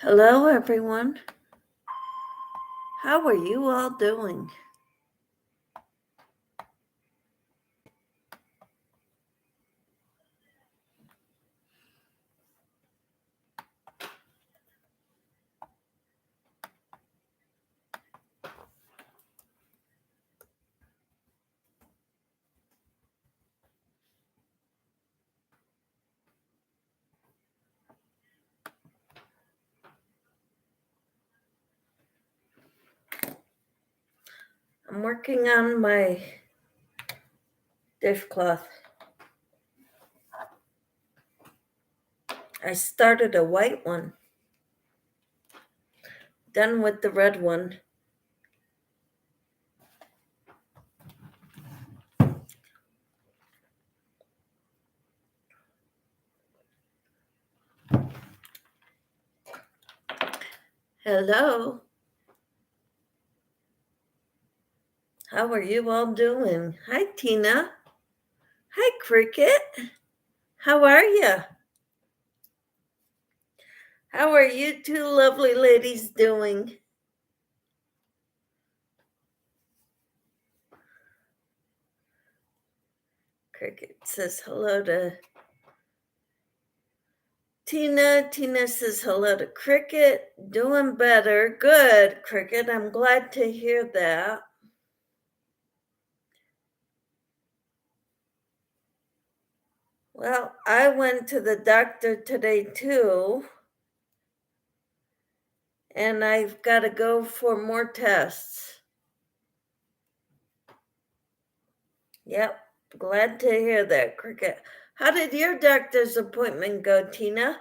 Hello, everyone. How are you all doing? I'm working on my dishcloth. I started a white one, done with the red one. Hello. How are you all doing? Hi, Tina. Hi, Cricket. How are you? How are you two lovely ladies doing? Cricket says hello to Tina. Tina says hello to Cricket. Doing better. Good, Cricket. I'm glad to hear that. Well, I went to the doctor today too, and I've got to go for more tests. Yep, glad to hear that, Cricket. How did your doctor's appointment go, Tina?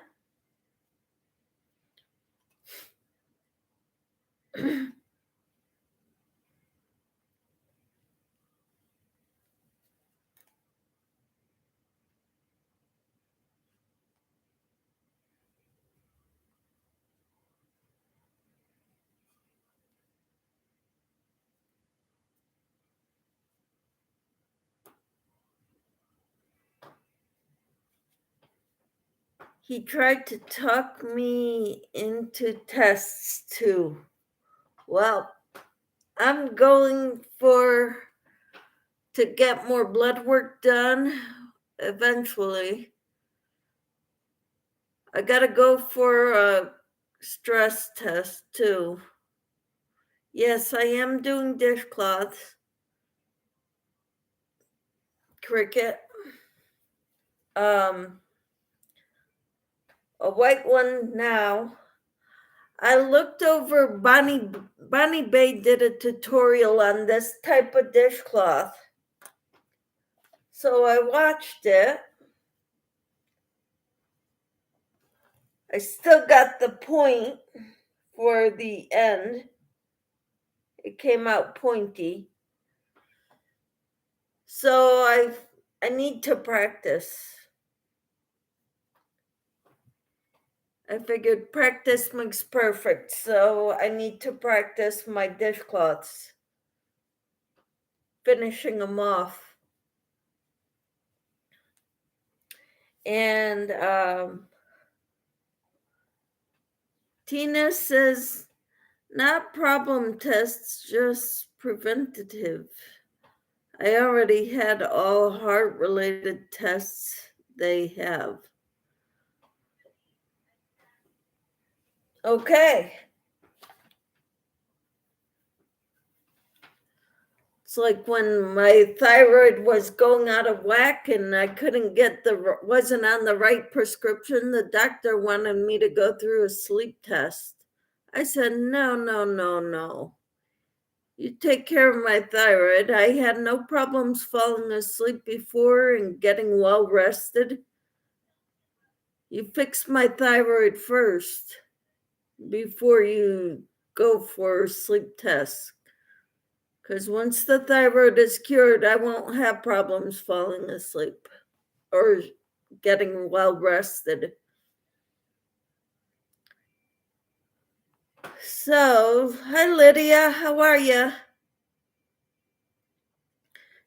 He tried to talk me into tests too. Well, I'm going to get more blood work done eventually. I gotta go for a stress test too. Yes, I am doing dishcloths. Cricket. A white one now. I looked over Bonnie Bay did a tutorial on this type of dishcloth. So I watched it. I still got the point for the end. It came out pointy. So I need to practice. I figured practice makes perfect, so I need to practice my dishcloths, finishing them off. And Tina says, not problem tests, just preventative. I already had all heart-related tests they have. Okay. It's like when my thyroid was going out of whack and I couldn't wasn't on the right prescription. The doctor wanted me to go through a sleep test. I said, no. You take care of my thyroid. I had no problems falling asleep before and getting well rested. You fix my thyroid first before you go for a sleep test. Because once the thyroid is cured, I won't have problems falling asleep or getting well rested. So, hi Lydia, how are you?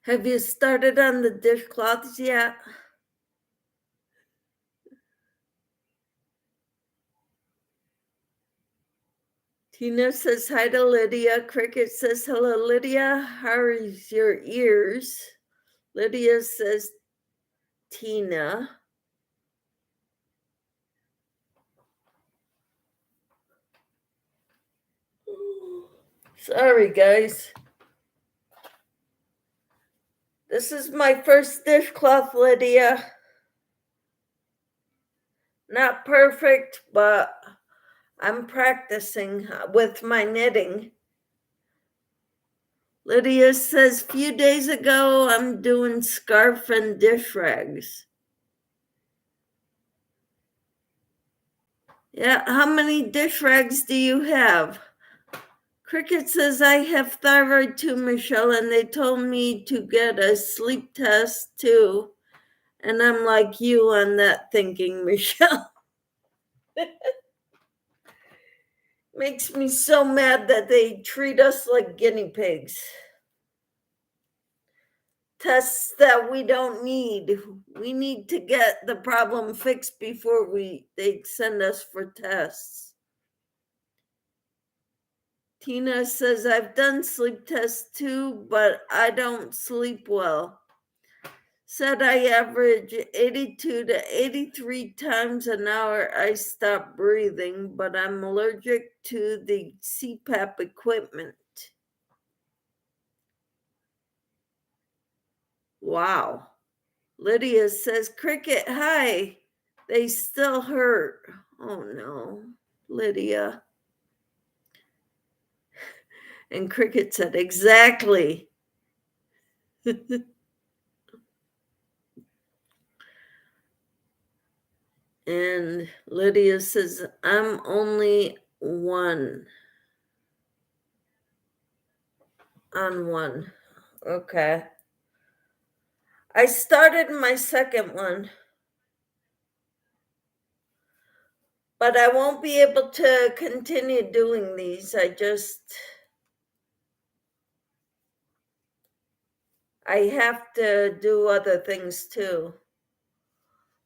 Have you started on the dishcloths yet? Tina says hi to Lydia. Cricket says hello, Lydia. How is your ears? Lydia says Tina. Sorry, guys. This is my first dishcloth, Lydia. Not perfect, but I'm practicing with my knitting. Lydia says, few days ago, I'm doing scarf and dish rags. Yeah, how many dish rags do you have? Cricket says, I have thyroid too, Michelle, and they told me to get a sleep test too. And I'm like you on that thinking, Michelle. Makes me so mad that they treat us like guinea pigs. Tests that we don't need. We need to get the problem fixed before they send us for tests. Tina says, I've done sleep tests too, but I don't sleep well. Said I average 82 to 83 times an hour I stop breathing, but I'm allergic to the CPAP equipment. Wow. Lydia says, Cricket, hi. They still hurt. Oh no, Lydia. And Cricket said, exactly. And Lydia says, I'm only on one. Okay. I started my second one, but I won't be able to continue doing these. I have to do other things too,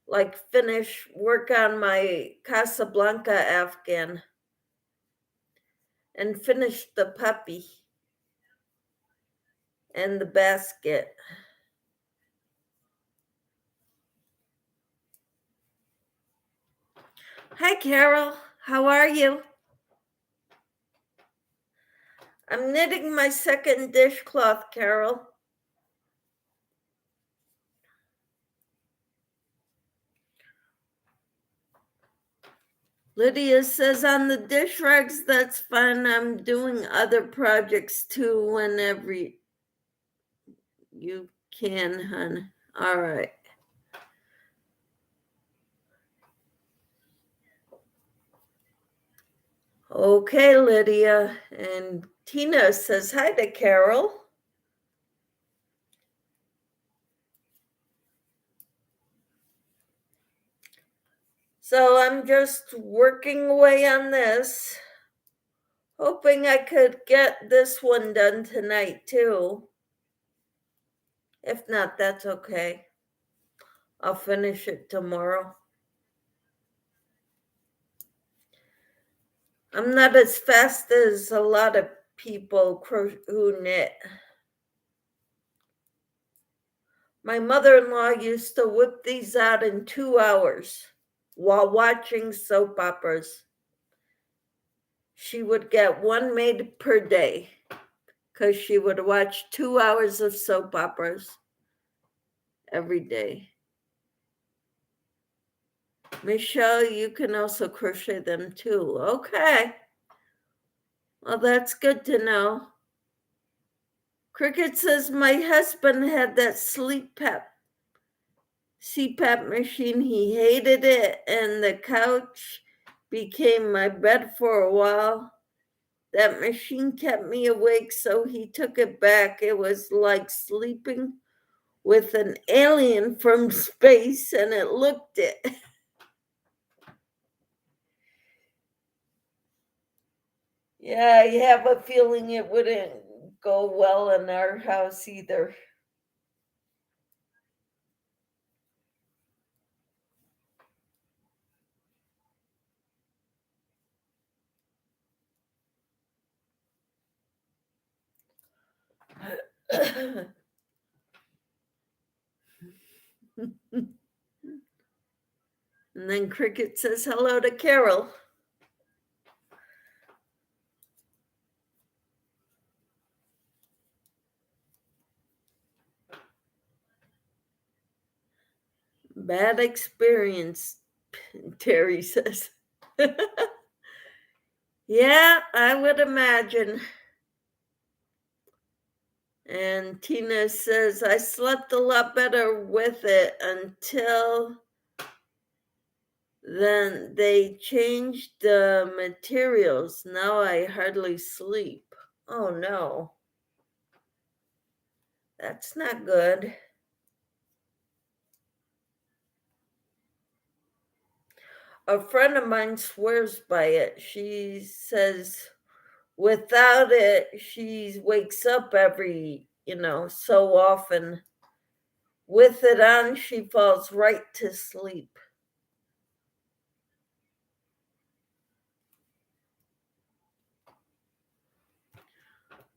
like work on my Casablanca Afghan and finish the puppy and the basket. Hi, Carol. How are you? I'm knitting my second dishcloth, Carol. Lydia says, on the dish rags, that's fine. I'm doing other projects too whenever you can, hon. All right. Okay, Lydia. And Tina says hi to Carol. So I'm just working away on this, hoping I could get this one done tonight too. If not, that's okay. I'll finish it tomorrow. I'm not as fast as a lot of people who knit. My mother-in-law used to whip these out in 2 hours while watching soap operas. She would get one made per day because she would watch 2 hours of soap operas every day. Michelle, you can also crochet them too. Okay. Well, that's good to know. Cricket says my husband had that CPAP machine. He hated it, and the couch became my bed for a while. That machine kept me awake, so he took it back. It was like sleeping with an alien from space, and it looked it. Yeah, I have a feeling it wouldn't go well in our house either. And then Cricket says hello to Carol. Bad experience, Terry says. Yeah, I would imagine. And Tina says, I slept a lot better with it until then they changed the materials. Now I hardly sleep. Oh no, that's not good. A friend of mine swears by it. She says without it, she wakes up every, so often. With it on, she falls right to sleep.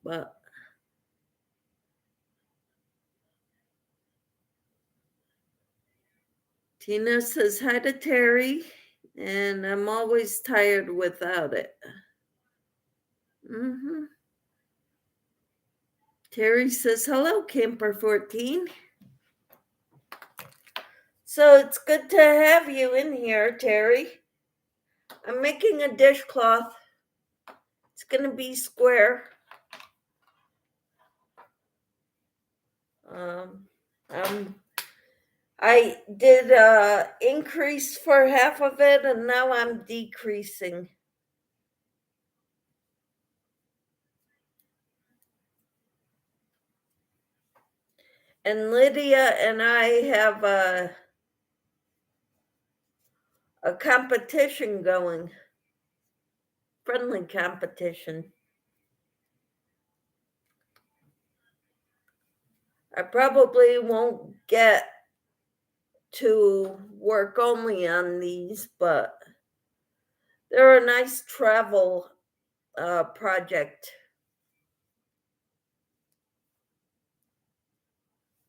But Tina says hi to Terry, and I'm always tired without it. Mm-hmm. Terry says hello, Camper 14. So it's good to have you in here, Terry. I'm making a dishcloth. It's going to be square. I did increase for half of it, and now I'm decreasing. And Lydia and I have a competition going, friendly competition. I probably won't get to work only on these, but they're a nice travel project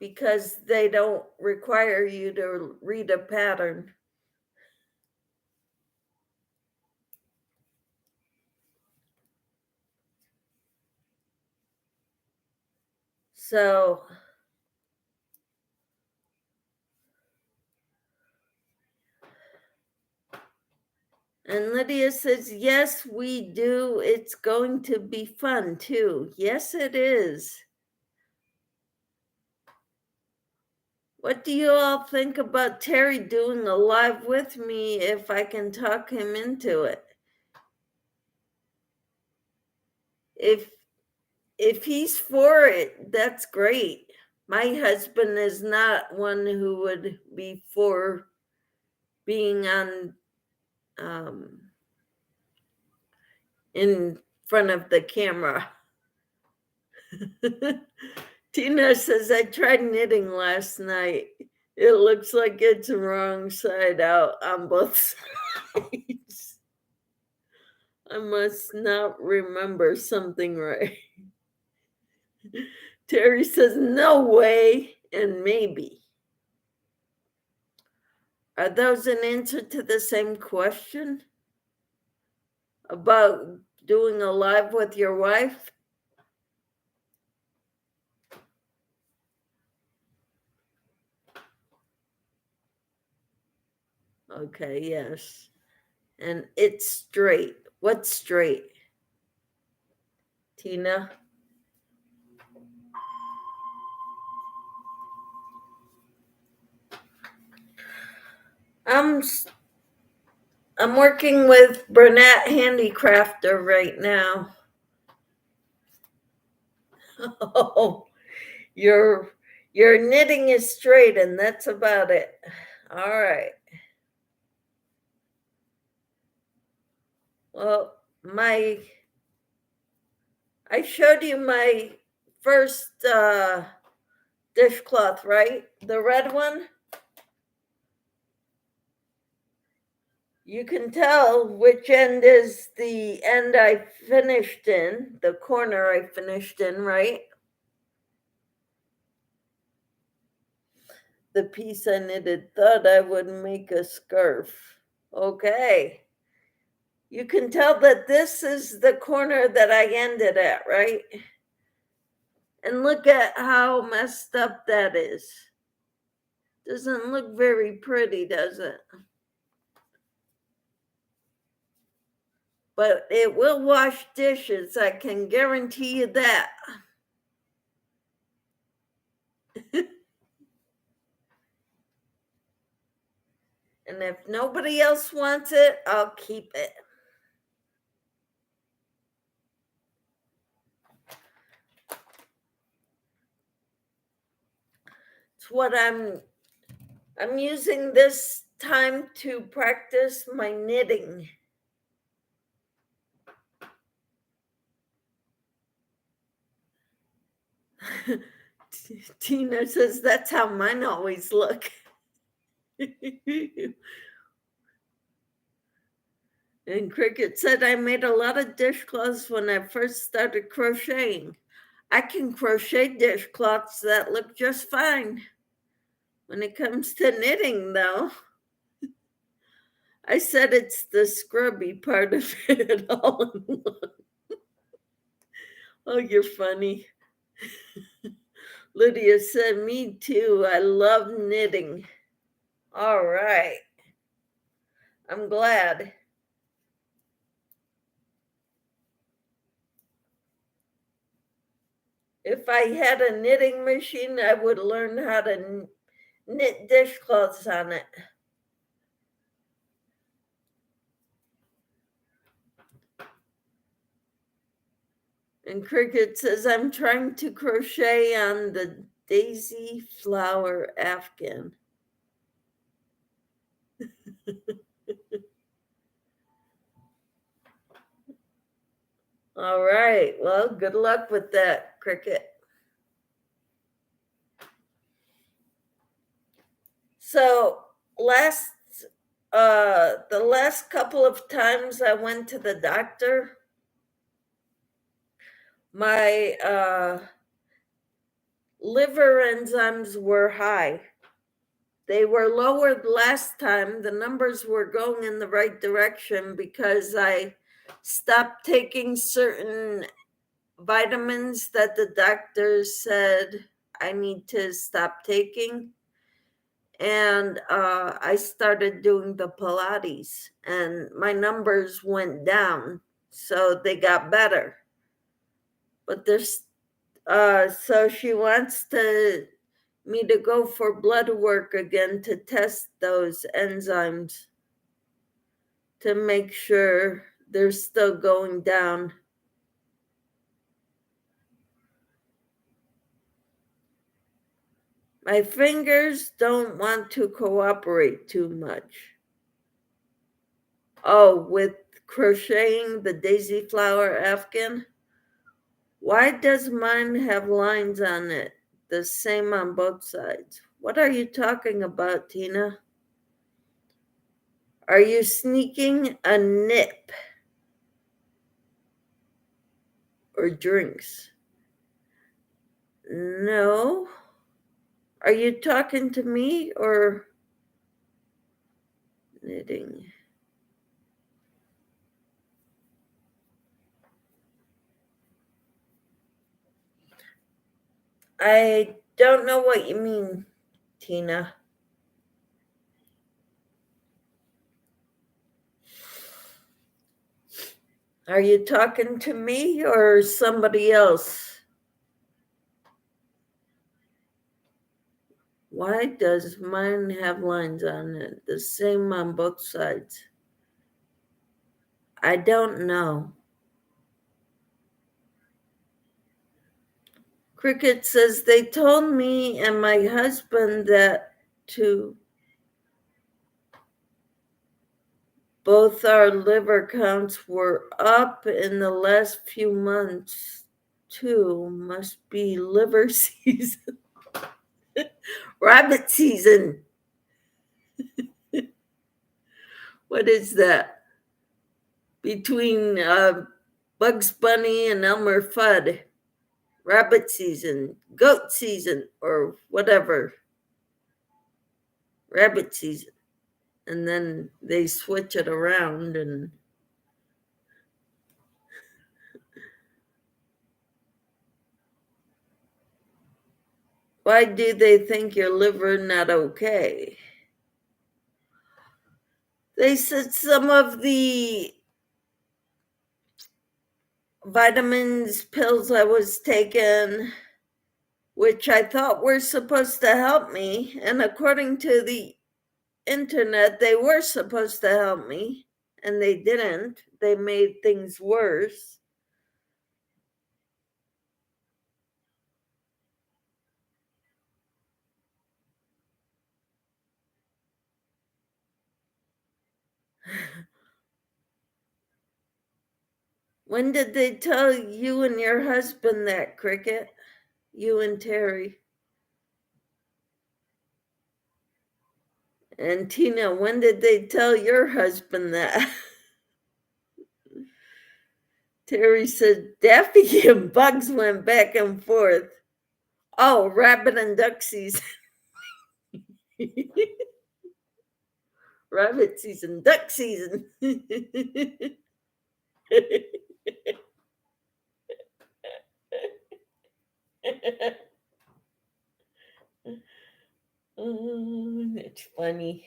because they don't require you to read a pattern. So, and Lydia says, yes, we do. It's going to be fun too. Yes, it is. What do you all think about Terry doing a live with me if I can talk him into it? If he's for it, that's great. My husband is not one who would be for being on in front of the camera. Tina says, I tried knitting last night. It looks like it's wrong side out on both sides. I must not remember something right. Terry says, no way and maybe. Are those an answer to the same question about doing a live with your wife? Okay, yes. And it's straight. What's straight? Tina? I'm working with Burnett Handicrafter right now. Oh, your knitting is straight, and that's about it. All right. Well, I showed you my first dishcloth, right? The red one. You can tell which end is the end I finished in, the corner I finished in, right? the piece I knitted, thought I would make a scarf. Okay. You can tell that this is the corner that I ended at, right? And look at how messed up that is. Doesn't look very pretty, does it? But it will wash dishes, I can guarantee you that. And if nobody else wants it, I'll keep it. It's what I'm using this time to practice my knitting. Tina says that's how mine always look. And Cricket said, I made a lot of dishcloths when I first started crocheting. I can crochet dishcloths that look just fine. When it comes to knitting, though, I said it's the scrubby part of it all in one. Oh, you're funny. Lydia said, me too. I love knitting. All right. I'm glad. If I had a knitting machine, I would learn how to knit dishcloths on it. And Cricket says, I'm trying to crochet on the daisy flower afghan. All right. Well, good luck with that, Cricket. So the last couple of times I went to the doctor, my liver enzymes were high. They were lowered last time. The numbers were going in the right direction because I stopped taking certain vitamins that the doctors said I need to stop taking. And I started doing the Pilates, and my numbers went down, so they got better. But there's so she wants me to go for blood work again to test those enzymes to make sure they're still going down. My fingers don't want to cooperate too much. Oh, with crocheting the daisy flower afghan? Why does mine have lines on it, the same on both sides? What are you talking about, Tina? Are you sneaking a nip or drinks? No. Are you talking to me or knitting? I don't know what you mean, Tina. Are you talking to me or somebody else? Why does mine have lines on it? The same on both sides. I don't know. Cricket says they told me and my husband that both our liver counts were up in the last few months too. Must be liver season. Rabbit season. What is that? Between Bugs Bunny and Elmer Fudd. Rabbit season, goat season, or whatever. rabbit season. And then they switch it around. And why do they think your liver not okay? They said some of the vitamins, pills I was taking, which I thought were supposed to help me, and according to the internet, they were supposed to help me, and they didn't. They made things worse. When did they tell you and your husband that, Cricket? You and Terry. And Tina, when did they tell your husband that? Terry said Daffy and Bugs went back and forth. Oh, rabbit and duck season. Rabbit season, duck season. Oh, that's funny.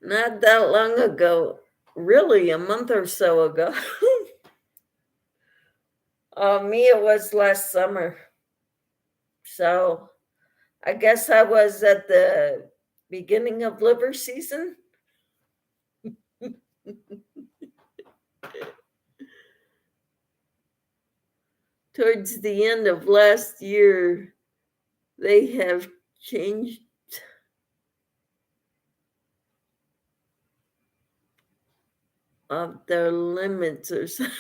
Not that long ago, really, a month or so ago. Me, it was last summer. So I guess I was at the beginning of liver season. Towards the end of last year, they have changed their limits or something.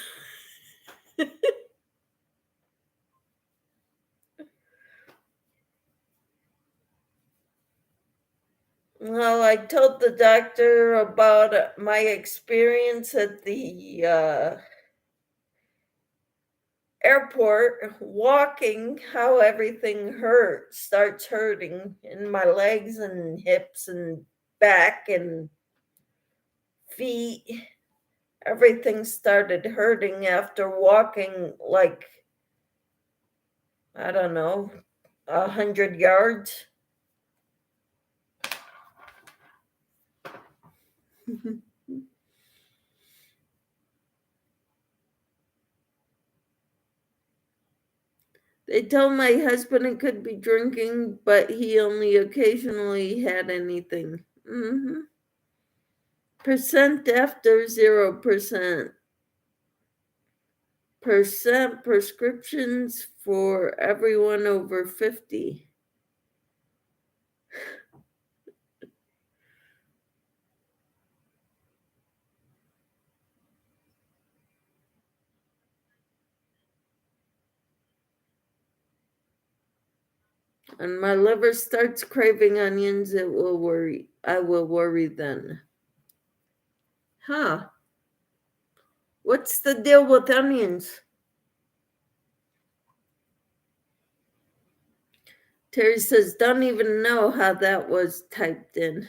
Well, I told the doctor about my experience at the airport walking, how everything starts hurting in my legs and hips and back and feet. Everything started hurting after walking, like, I don't know, 100 yards. They told my husband he could be drinking, but he only occasionally had anything. Percent after 0%. Percent prescriptions for everyone over 50. And my liver starts craving onions, it will worry. I will worry then. Huh. What's the deal with onions? Terry says, don't even know how that was typed in.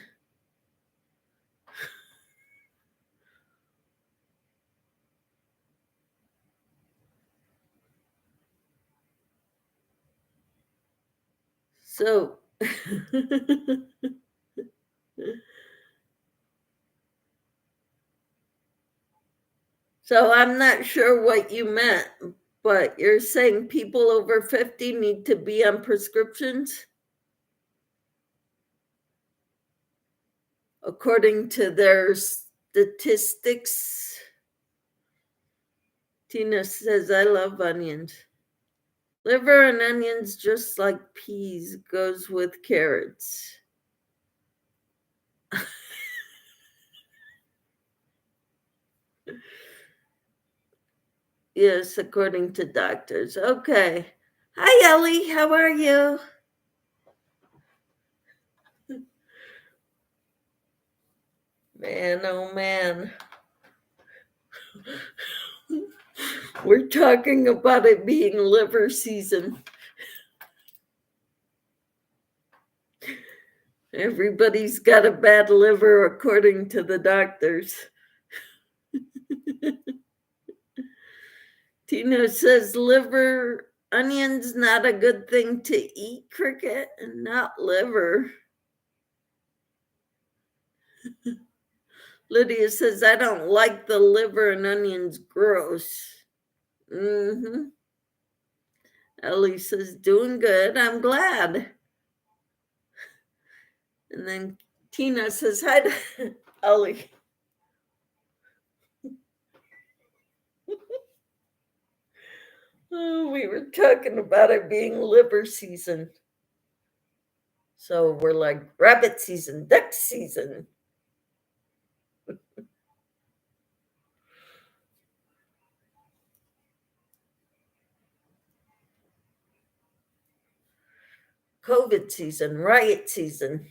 So, so I'm not sure what you meant, but you're saying people over 50 need to be on prescriptions according to their statistics. Tina says, I love onions. Liver and onions, just like peas, goes with carrots. Yes, according to doctors. Okay. Hi, Ellie. How are you? Man, oh man. We're talking about it being liver season. Everybody's got a bad liver according to the doctors. Tina says liver, onions, not a good thing to eat, Cricket, and not liver. Lydia says, I don't like the liver and onions, gross. Ellie says, doing good, I'm glad. And then Tina says, hi to Ellie. Oh, we were talking about it being liver season. So we're like rabbit season, duck season. COVID season, riot season.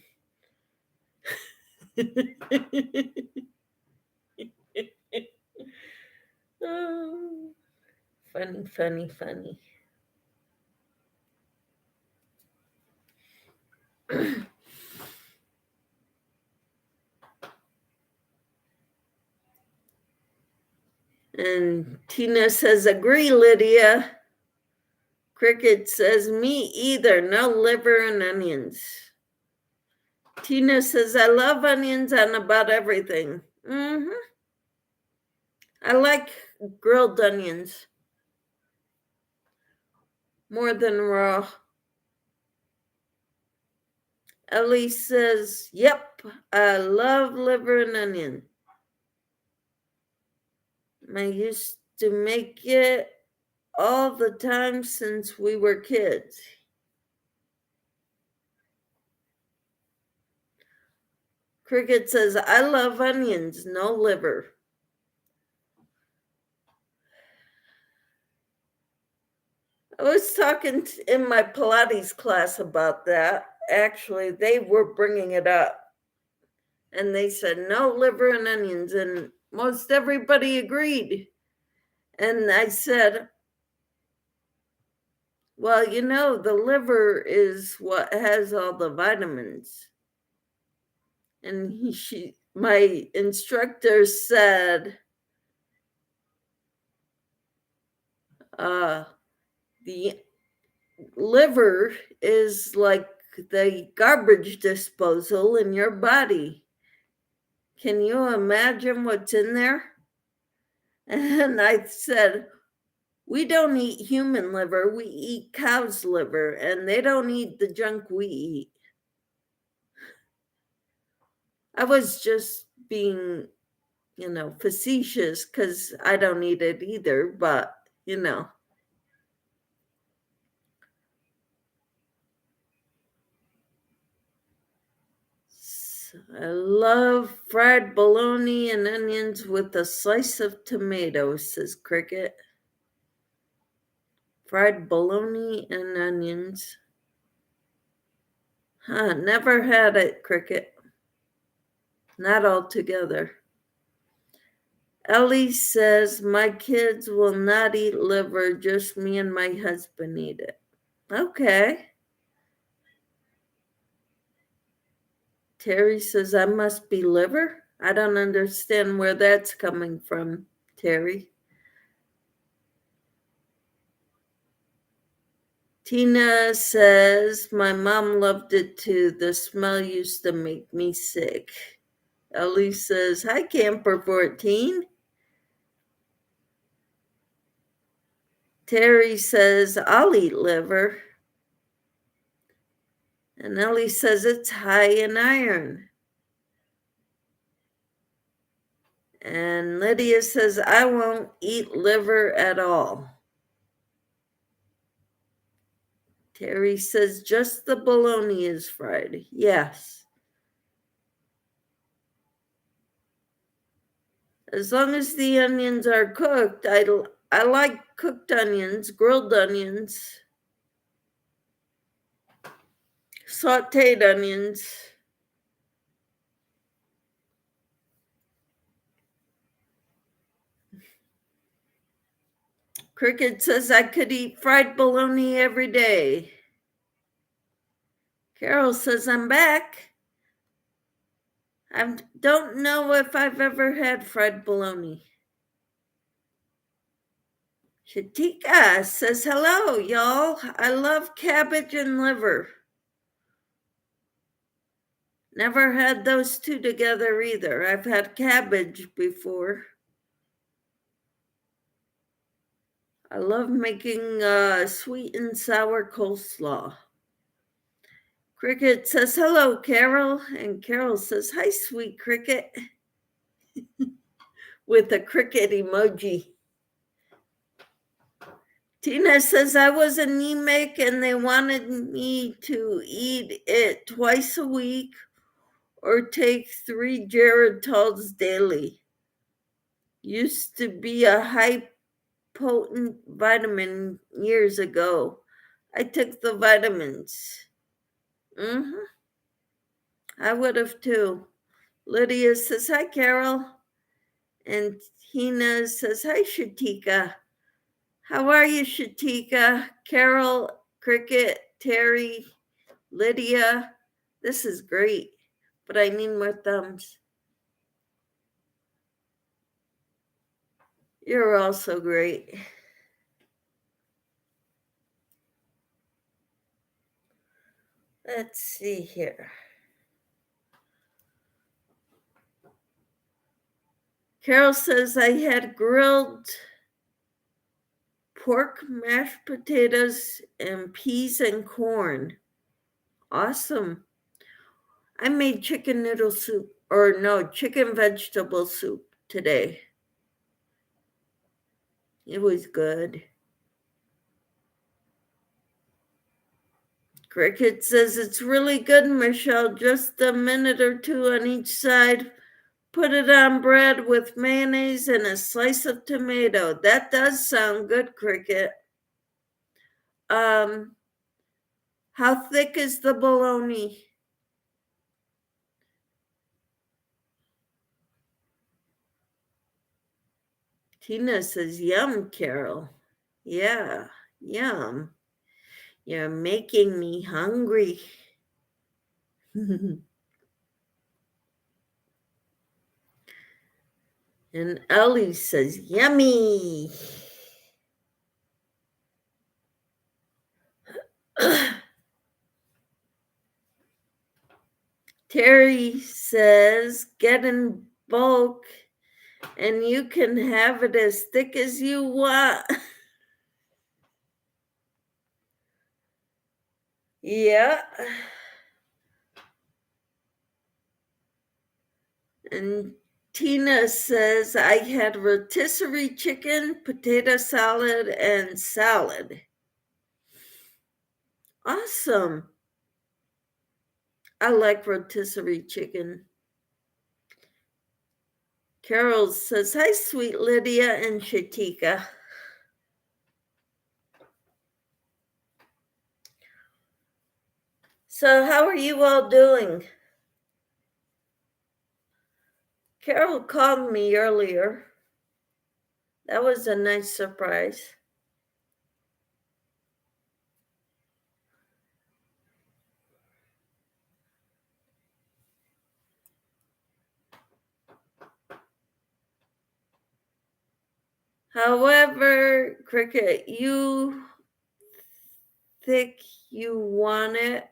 Oh, funny, funny, funny. And Tina says, agree, Lydia. Cricket says, me either, no liver and onions. Tina says, I love onions on about everything. I like grilled onions more than raw. Ellie says, yep, I love liver and onion. I used to make it all the time since we were kids. Cricket says, I love onions, no liver. I was talking in my Pilates class about that. Actually, they were bringing it up. And they said, no liver and onions. And most everybody agreed. And I said, well, you know, the liver is what has all the vitamins. And my instructor said, the liver is like the garbage disposal in your body. Can you imagine what's in there? And I said, we don't eat human liver, we eat cow's liver, and they don't eat the junk we eat. I was just being, facetious because I don't eat it either, but, I love fried bologna and onions with a slice of tomato, says Cricket. Fried bologna and onions. Never had it, Cricket. Not all together. Ellie says, my kids will not eat liver, just me and my husband eat it. Okay. Terry says, I must be liver? I don't understand where that's coming from, Terry. Tina says, my mom loved it too. The smell used to make me sick. Ellie says, hi, Camper 14. Terry says, I'll eat liver. And Ellie says, it's high in iron. And Lydia says, I won't eat liver at all. Terry says, just the bologna is fried. Yes. As long as the onions are cooked, I like cooked onions, grilled onions, sauteed onions. Cricket says I could eat fried bologna every day. Carol says I'm back. I don't know if I've ever had fried bologna. Shatika says, hello, y'all. I love cabbage and liver. Never had those two together either. I've had cabbage before. I love making sweet and sour coleslaw. Cricket says, hello, Carol. And Carol says, hi, sweet Cricket, with a cricket emoji. Tina says, I was anemic and they wanted me to eat it twice a week or take 3 Geritol's daily. Used to be a high potent vitamin years ago. I took the vitamins. I would have too. Lydia says, hi, Carol. And Tina says, hi, Shatika. How are you, Shatika? Carol, Cricket, Terry, Lydia. This is great, but I need more thumbs. You're all so great. Let's see here. Carol says I had grilled pork, mashed potatoes, and peas and corn. Awesome. I made chicken noodle soup, chicken vegetable soup today. It was good. Cricket says it's really good, Michelle. Just a minute or two on each side. Put it on bread with mayonnaise and a slice of tomato. That does sound good, Cricket. How thick is the bologna? Tina says, yum, Carol. Yeah, yum. You're making me hungry. And Ellie says, yummy. Terry says, get in bulk and you can have it as thick as you want. Yeah. And Tina says, I had rotisserie chicken, potato salad, and salad. Awesome. I like rotisserie chicken. Carol says, hi, sweet Lydia and Shatika. So how are you all doing? Carol called me earlier. That was a nice surprise. However, Cricket, you think you want it.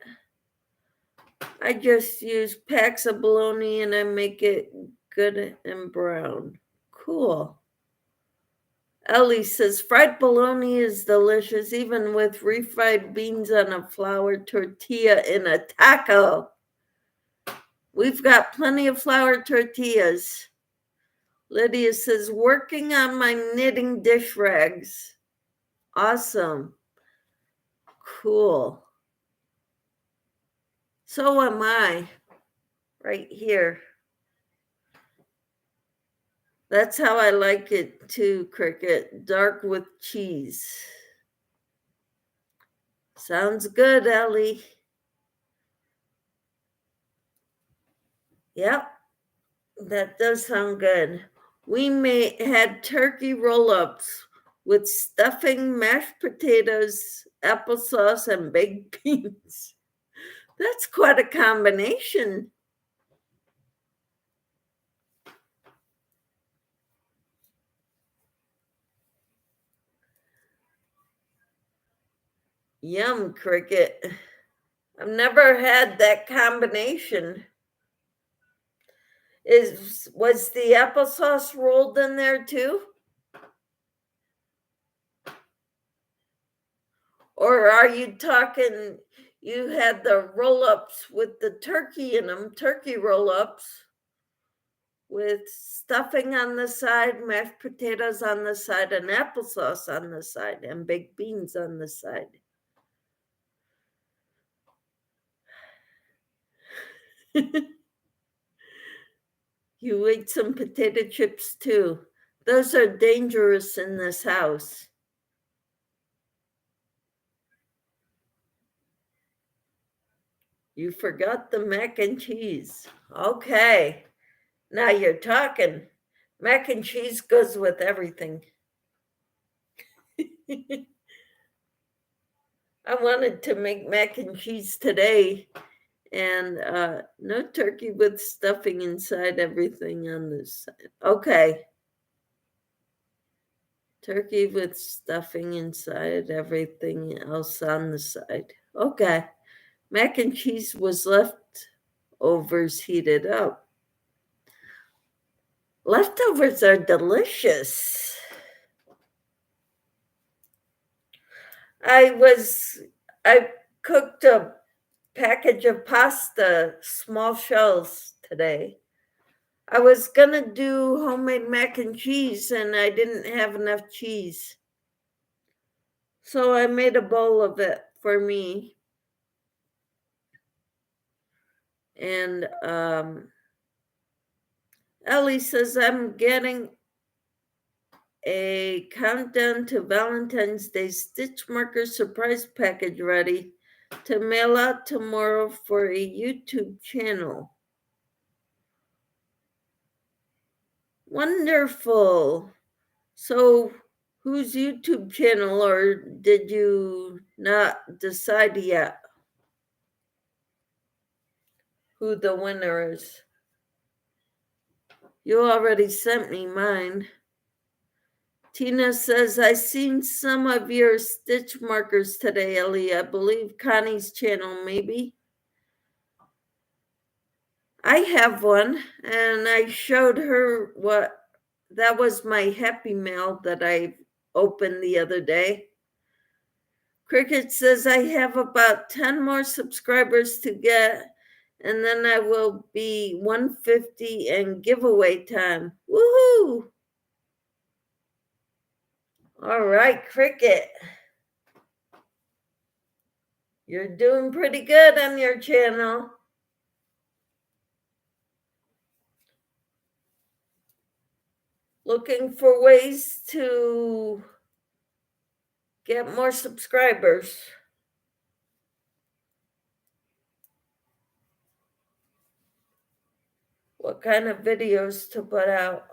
I just use packs of bologna and I make it good and brown. Cool. Ellie says fried bologna is delicious, even with refried beans on a flour tortilla in a taco. We've got plenty of flour tortillas. Lydia says, working on my knitting dish rags. Awesome. Cool. So am I, right here. That's how I like it too, Cricket. Dark with cheese. Sounds good, Ellie. Yep, that does sound good. We had turkey roll-ups with stuffing, mashed potatoes, applesauce, and baked beans. That's quite a combination. Yum, Cricket. I've never had that combination. Was the applesauce rolled in there too? Or are you talking you had the roll-ups with the turkey in them, turkey roll-ups with stuffing on the side, mashed potatoes on the side, and applesauce on the side, and baked beans on the side? You ate some potato chips too. Those are dangerous in this house. You forgot the mac and cheese. Okay, now you're talking. Mac and cheese goes with everything. I wanted to make mac and cheese today, and no turkey with stuffing inside, everything on this side. Okay. Turkey with stuffing inside, everything else on the side. Okay. Mac and cheese was leftovers heated up. Leftovers are delicious. I cooked a package of pasta, small shells today. I was gonna do homemade mac and cheese and I didn't have enough cheese. So I made a bowl of it for me. And Ellie says I'm getting a countdown to Valentine's Day stitch marker surprise package ready to mail out tomorrow for a YouTube channel. Wonderful. So, whose YouTube channel, or did you not decide yet who the winner is? You already sent me mine. Tina says, I seen some of your stitch markers today, Ellie. I believe Connie's channel, maybe. I have one, and I showed her what that was my Happy Mail that I opened the other day. Cricket says I have about 10 more subscribers to get, and then I will be 150 and giveaway time. Woohoo! All right, Cricket. You're doing pretty good on your channel. Looking for ways to get more subscribers. What kind of videos to put out?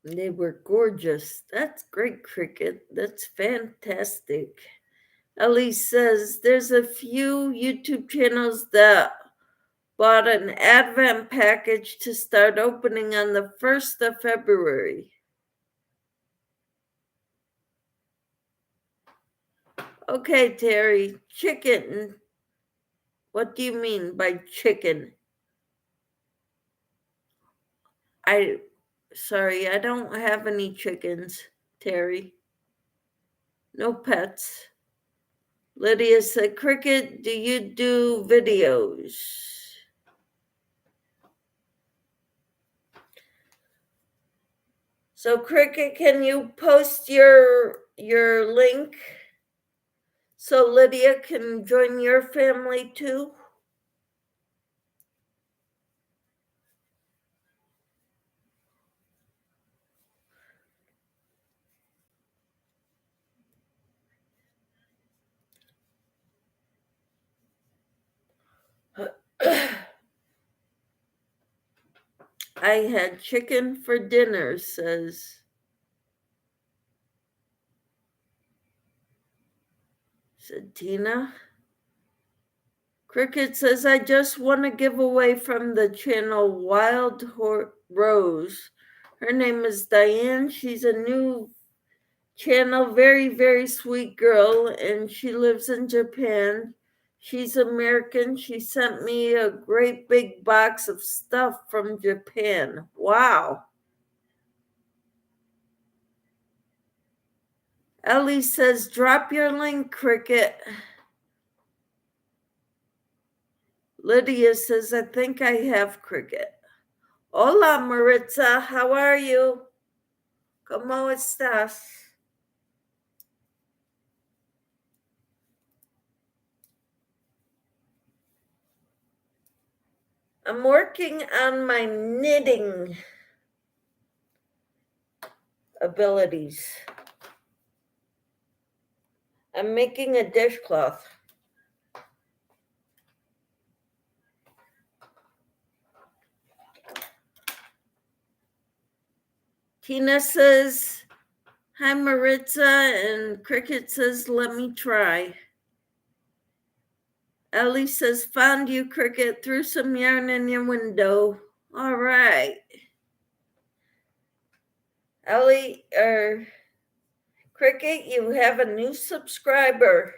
They were gorgeous. That's great, Cricket. That's fantastic. Elise says there's a few YouTube channels that bought an Advent package to start opening on the 1st of February. Okay, Terry, chicken. What do you mean by chicken? Sorry, I don't have any chickens, Terry. No pets. Lydia said, Cricket, do you do videos? So, Cricket, can you post your link so Lydia can join your family too? I had chicken for dinner, says Tina. Cricket says, I just won a giveaway from the channel Wild Rose. Her name is Diane. She's a new channel, very, very sweet girl, and she lives in Japan. She's American. She sent me a great big box of stuff from Japan. Wow. Ellie says, drop your link, Cricket. Lydia says, I think I have, Cricket. Hola, Maritza. How are you? ¿Cómo estás? I'm working on my knitting abilities. I'm making a dishcloth. Tina says, hi, Maritza, and Cricket says, let me try. Ellie says, found you, Cricket, threw some yarn in your window. All right. Ellie, Cricket, you have a new subscriber.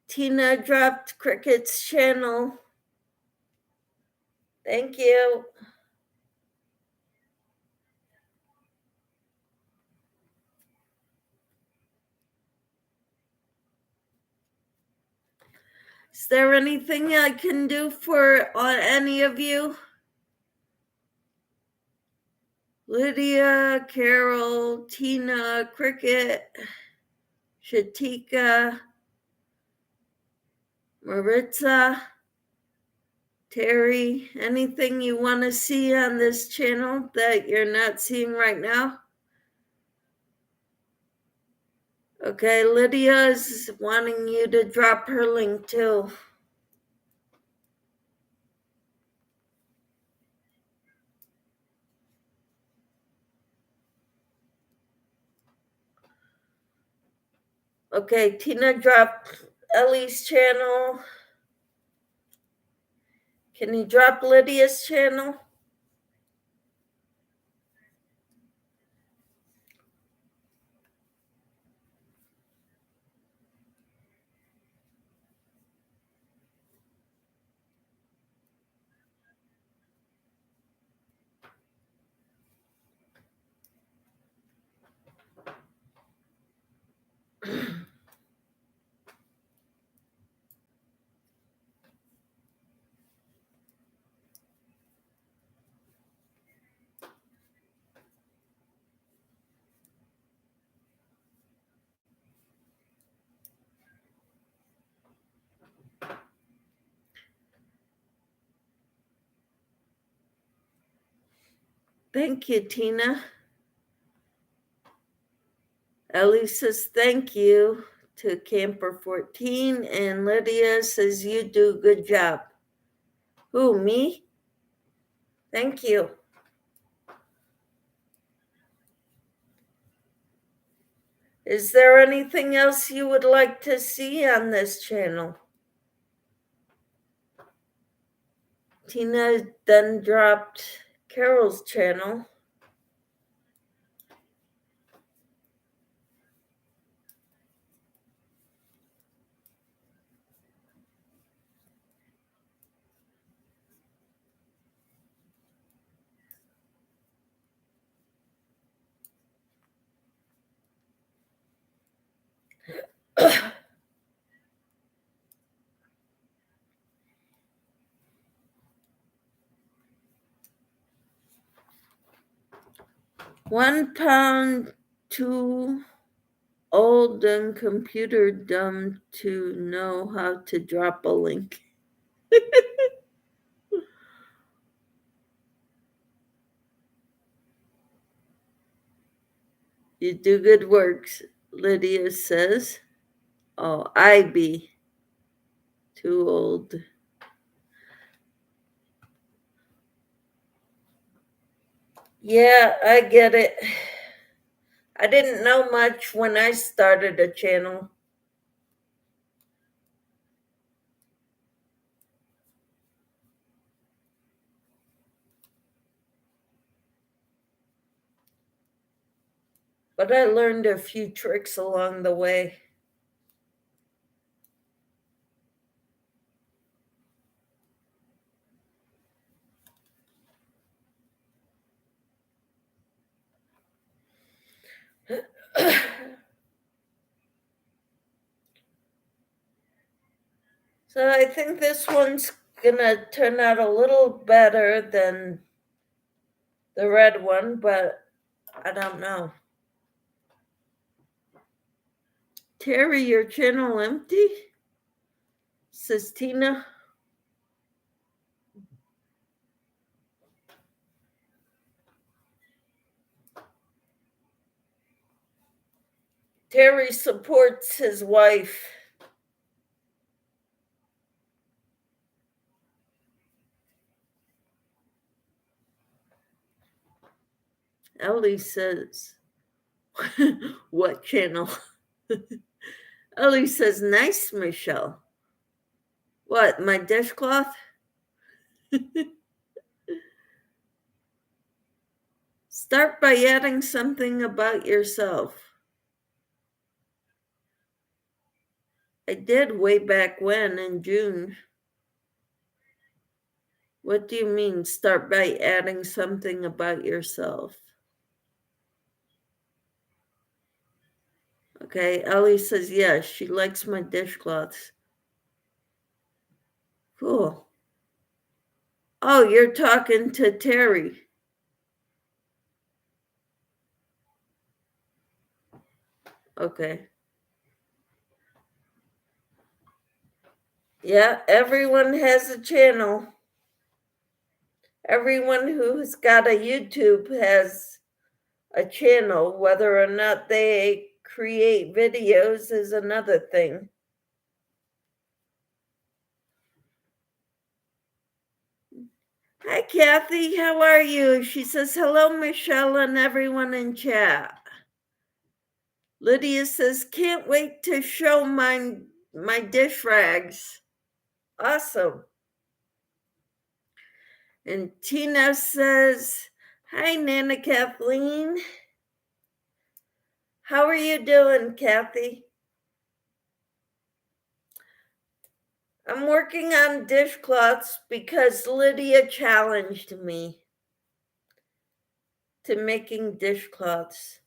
Tina dropped Cricket's channel. Thank you. Is there anything I can do for any of you? Lydia, Carol, Tina, Cricket, Shatika, Maritza, Terry, anything you want to see on this channel that you're not seeing right now? Okay, Lydia is wanting you to drop her link too. Okay, Tina dropped Ellie's channel. Can you drop Lydia's channel? Thank you, Tina. Ellie says thank you to Camper 14, and Lydia says you do a good job. Who, me? Thank you. Is there anything else you would like to see on this channel? Tina then dropped Carol's channel. £1 too old and computer dumb to know how to drop a link. You do good works. Lydia says. Oh, I be too old. Yeah, I get it. I didn't know much when I started a channel. But I learned a few tricks along the way. So I think this one's gonna turn out a little better than the red one, but I don't know. Terry, your channel empty? Says Tina. Terry supports his wife. Ellie says, what channel? Ellie says, nice, Michelle. What, my dishcloth? Start by adding something about yourself. I did way back when in June. What do you mean, start by adding something about yourself? Okay, Ellie says, yes, she likes my dishcloths. Cool. Oh, you're talking to Terry. Okay. Yeah, everyone has a channel. Everyone who's got a YouTube has a channel. Whether or not they create videos is another thing. Hi, Kathy. How are you? She says, hello, Michelle, and everyone in chat. Lydia says, can't wait to show my dish rags. Awesome. And Tina says, hi, Nana Kathleen. How are you doing, Kathy? I'm working on dishcloths because Lydia challenged me to making dishcloths.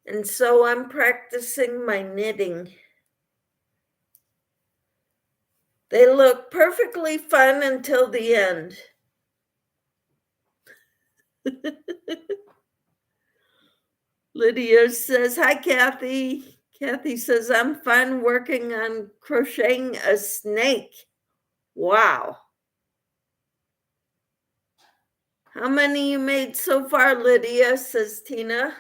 And so I'm practicing my knitting. They look perfectly fun until the end. Lydia says, hi, Kathy. Kathy says, I'm fun working on crocheting a snake. Wow. How many you made so far, Lydia? Says Tina.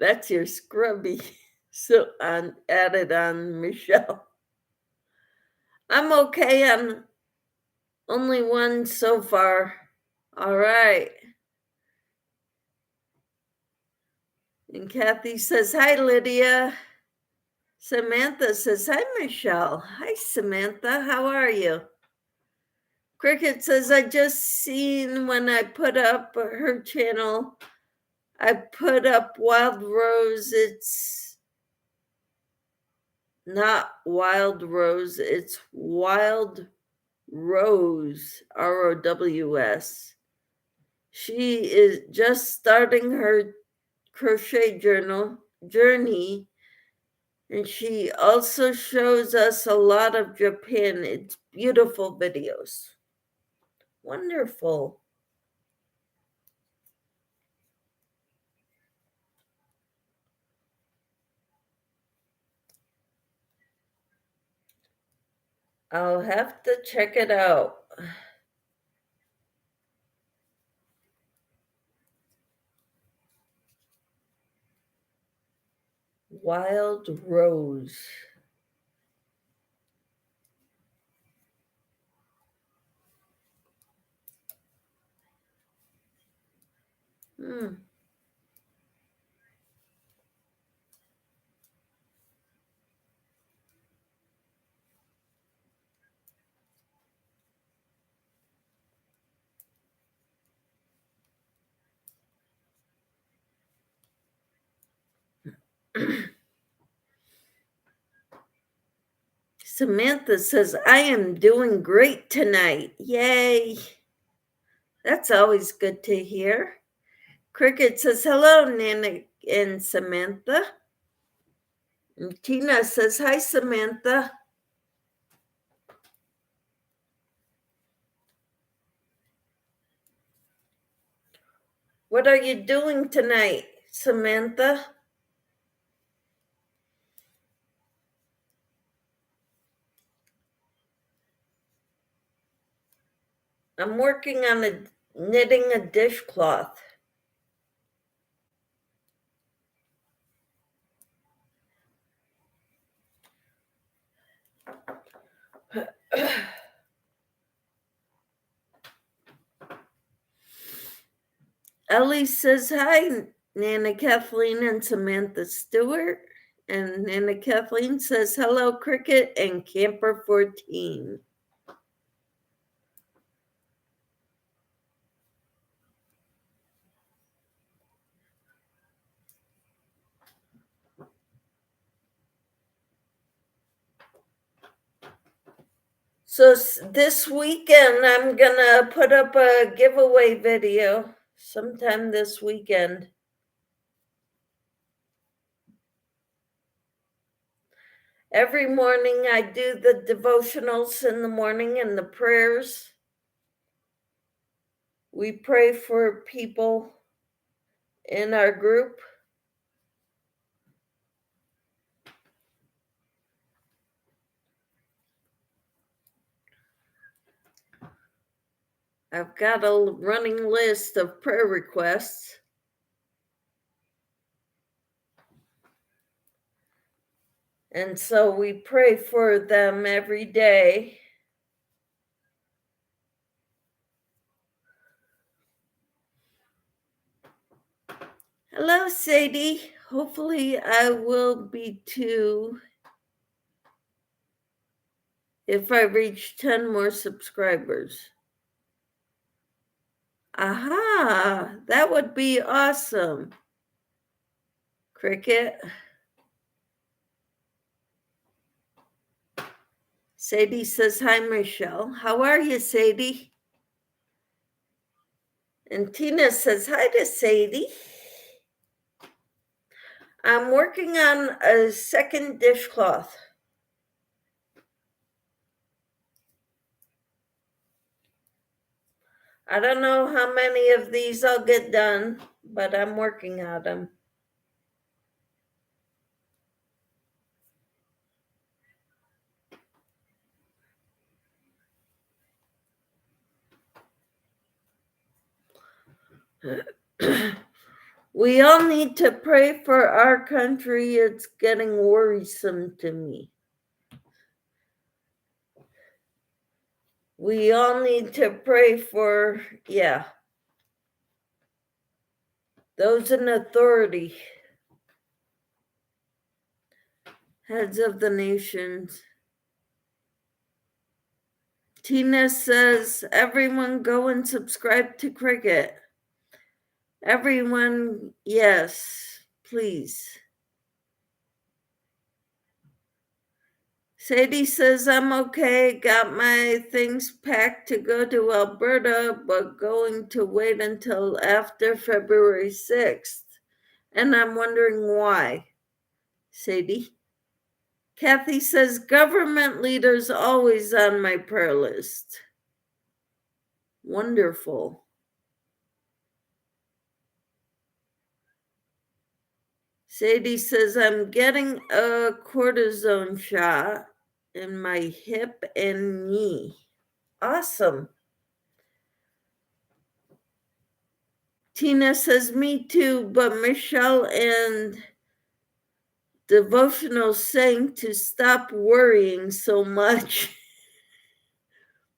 That's your scrubby. So added on Michelle. I'm okay on only one so far. All right. And Kathy says, hi, Lydia. Samantha says, hi, Michelle. Hi, Samantha. How are you? Cricket says, I just seen when I put up her channel, I put up Wild Rose. It's not Wild Rose, it's Wild Rose, ROWS. She is just starting her crochet journey And she also shows us a lot of Japan. It's beautiful videos. Wonderful. I'll have to check it out. Wild Rose. Hmm. Samantha says, I am doing great tonight. Yay. That's always good to hear. Cricket says, hello, Nana and Samantha. And Tina says, hi, Samantha. What are you doing tonight, Samantha? I'm working on knitting a dishcloth. Ellie says, hi, Nana Kathleen and Samantha Stewart. And Nana Kathleen says, hello, Cricket and Camper 14. So this weekend, I'm gonna put up a giveaway video sometime this weekend. Every morning I do the devotionals in the morning and the prayers. We pray for people in our group. I've got a running list of prayer requests. And so we pray for them every day. Hello, Sadie. Hopefully I will be too if I reach 10 more subscribers. Aha, that would be awesome. Cricket. Sadie says, hi, Michelle. How are you, Sadie? And Tina says, hi to Sadie. I'm working on a second dishcloth. I don't know how many of these I'll get done, but I'm working on them. We all need to pray for our country. It's getting worrisome to me. We all need to pray for, those in authority, heads of the nations. Tina says, everyone go and subscribe to Cricket. Everyone, yes, please. Sadie says, I'm okay, got my things packed to go to Alberta, but going to wait until after February 6th. And I'm wondering why. Sadie? Kathy says, government leaders always on my prayer list. Wonderful. Sadie says, I'm getting a cortisone shot in my hip and knee. Awesome. Tina says, me too, but Michelle and Devotional saying to stop worrying so much.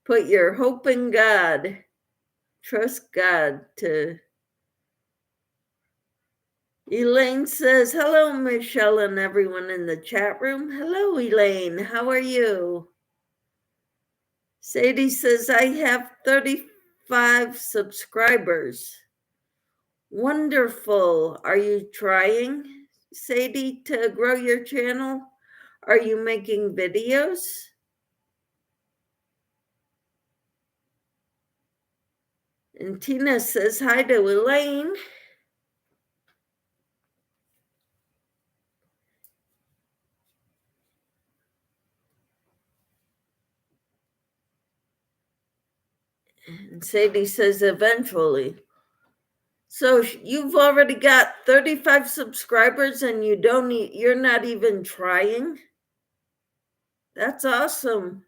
Put your hope in God. Trust God to. Elaine says, hello, Michelle and everyone in the chat room. Hello, Elaine. How are you? Sadie says, I have 35 subscribers. Wonderful. Are you trying, Sadie, to grow your channel? Are you making videos? And Tina says, hi to Elaine. And Sadie says, eventually. So you've already got 35 subscribers and you're not even trying? That's awesome.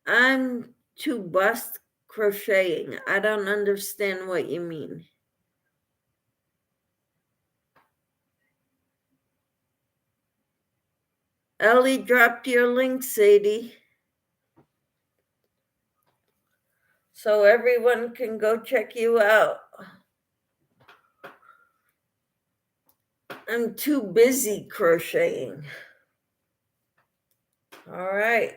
I'm too bust crocheting. I don't understand what you mean. Ellie dropped your link, Sadie. So everyone can go check you out. I'm too busy crocheting. All right.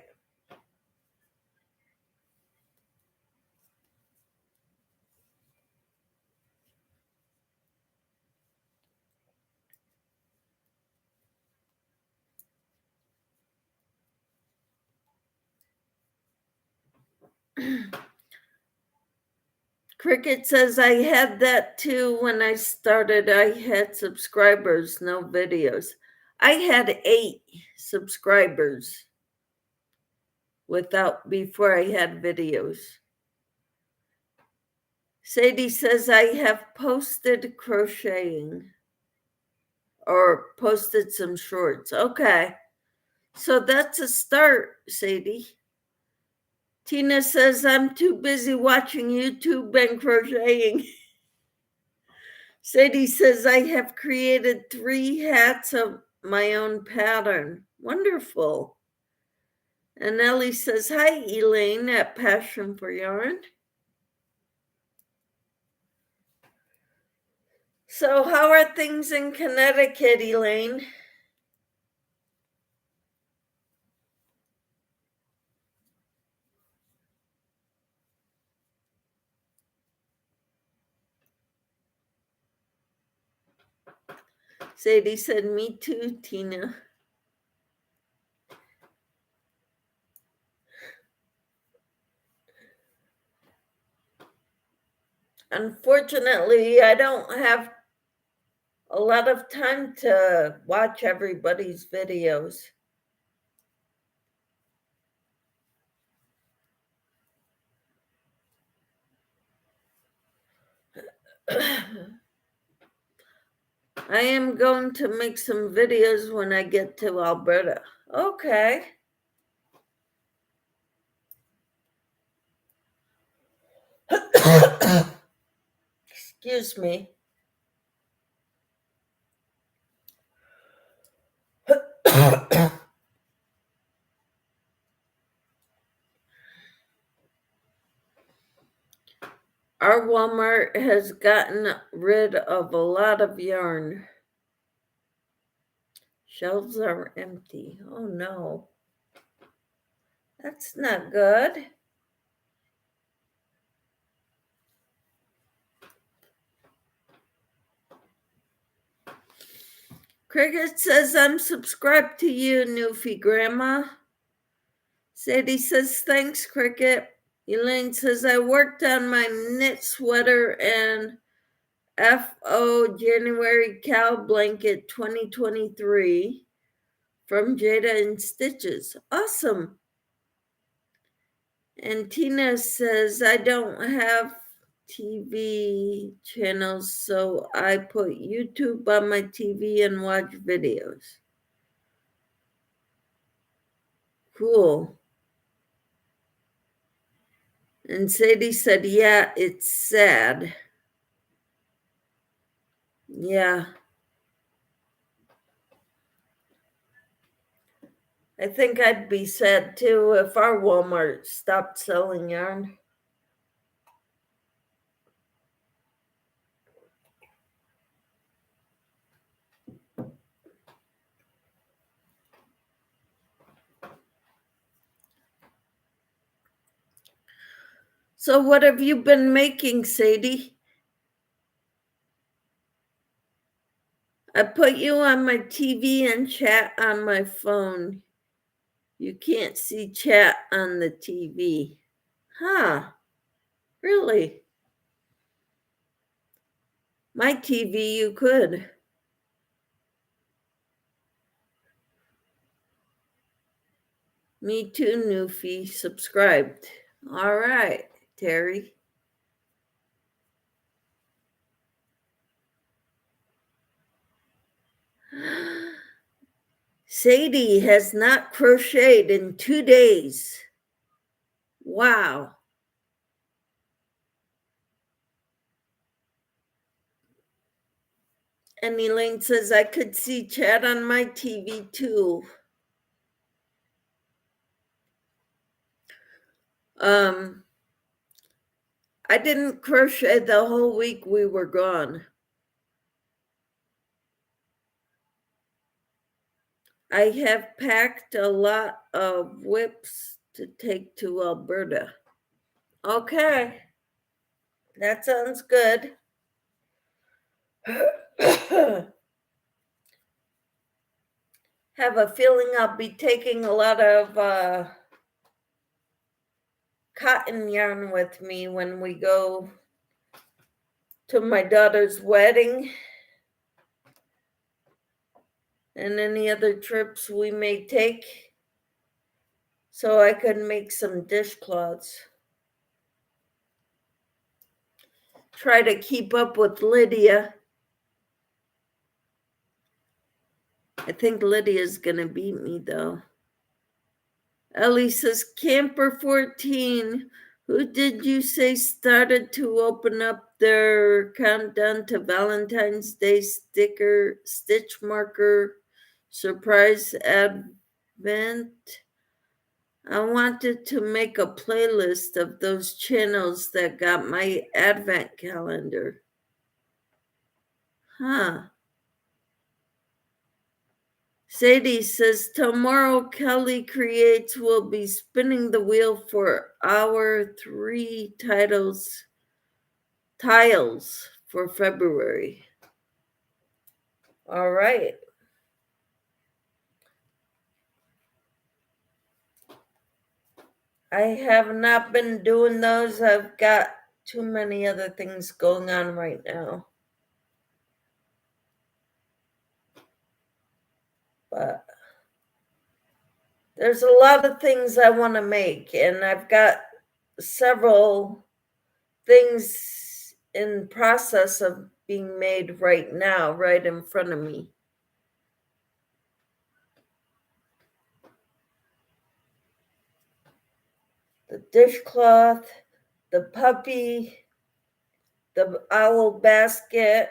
Cricket says, I had that too when I started. I had subscribers, no videos. I had 8 subscribers before I had videos. Sadie says, I have posted crocheting or posted some shorts. Okay. So that's a start, Sadie. Tina says, I'm too busy watching YouTube and crocheting. Sadie says, I have created 3 hats of my own pattern. Wonderful. And Ellie says, hi, Elaine at Passion for Yarn. So how are things in Connecticut, Elaine? Sadie said, me too, Tina. Unfortunately, I don't have a lot of time to watch everybody's videos. I am going to make some videos when I get to Alberta. Okay. Excuse me. Our Walmart has gotten rid of a lot of yarn. Shelves are empty. Oh no. That's not good. Cricket says, I'm subscribed to you, Newfie Grandma. Sadie says, thanks, Cricket. Elaine says, I worked on my knit sweater and FO January Cow Blanket 2023 from Jada and Stitches. Awesome. And Tina says, I don't have TV channels, so I put YouTube on my TV and watch videos. Cool. And Sadie said, yeah, it's sad. Yeah. I think I'd be sad too if our Walmart stopped selling yarn. So what have you been making, Sadie? I put you on my TV and chat on my phone. You can't see chat on the TV. Huh, really? My TV you could. Me too, Newfie. Subscribed. All right, Terry. Sadie has not crocheted in 2 days. Wow. And Elaine says, I could see chat on my TV too. I didn't crochet the whole week we were gone. I have packed a lot of whips to take to Alberta. Okay, that sounds good. Have a feeling I'll be taking a lot of cotton yarn with me when we go to my daughter's wedding and any other trips we may take, so I could make some dishcloths. Try to keep up with Lydia. I think Lydia's gonna beat me though. Ellie says, Camper 14, who did you say started to open up their countdown to Valentine's Day sticker, stitch marker, surprise advent? I wanted to make a playlist of those channels that got my advent calendar. Huh. Sadie says, tomorrow Kelly Creates will be spinning the wheel for our 3 tiles for February. All right. I have not been doing those. I've got too many other things going on right now. But there's a lot of things I want to make, and I've got several things in process of being made right now, right in front of me. The dishcloth, the puppy, the owl basket.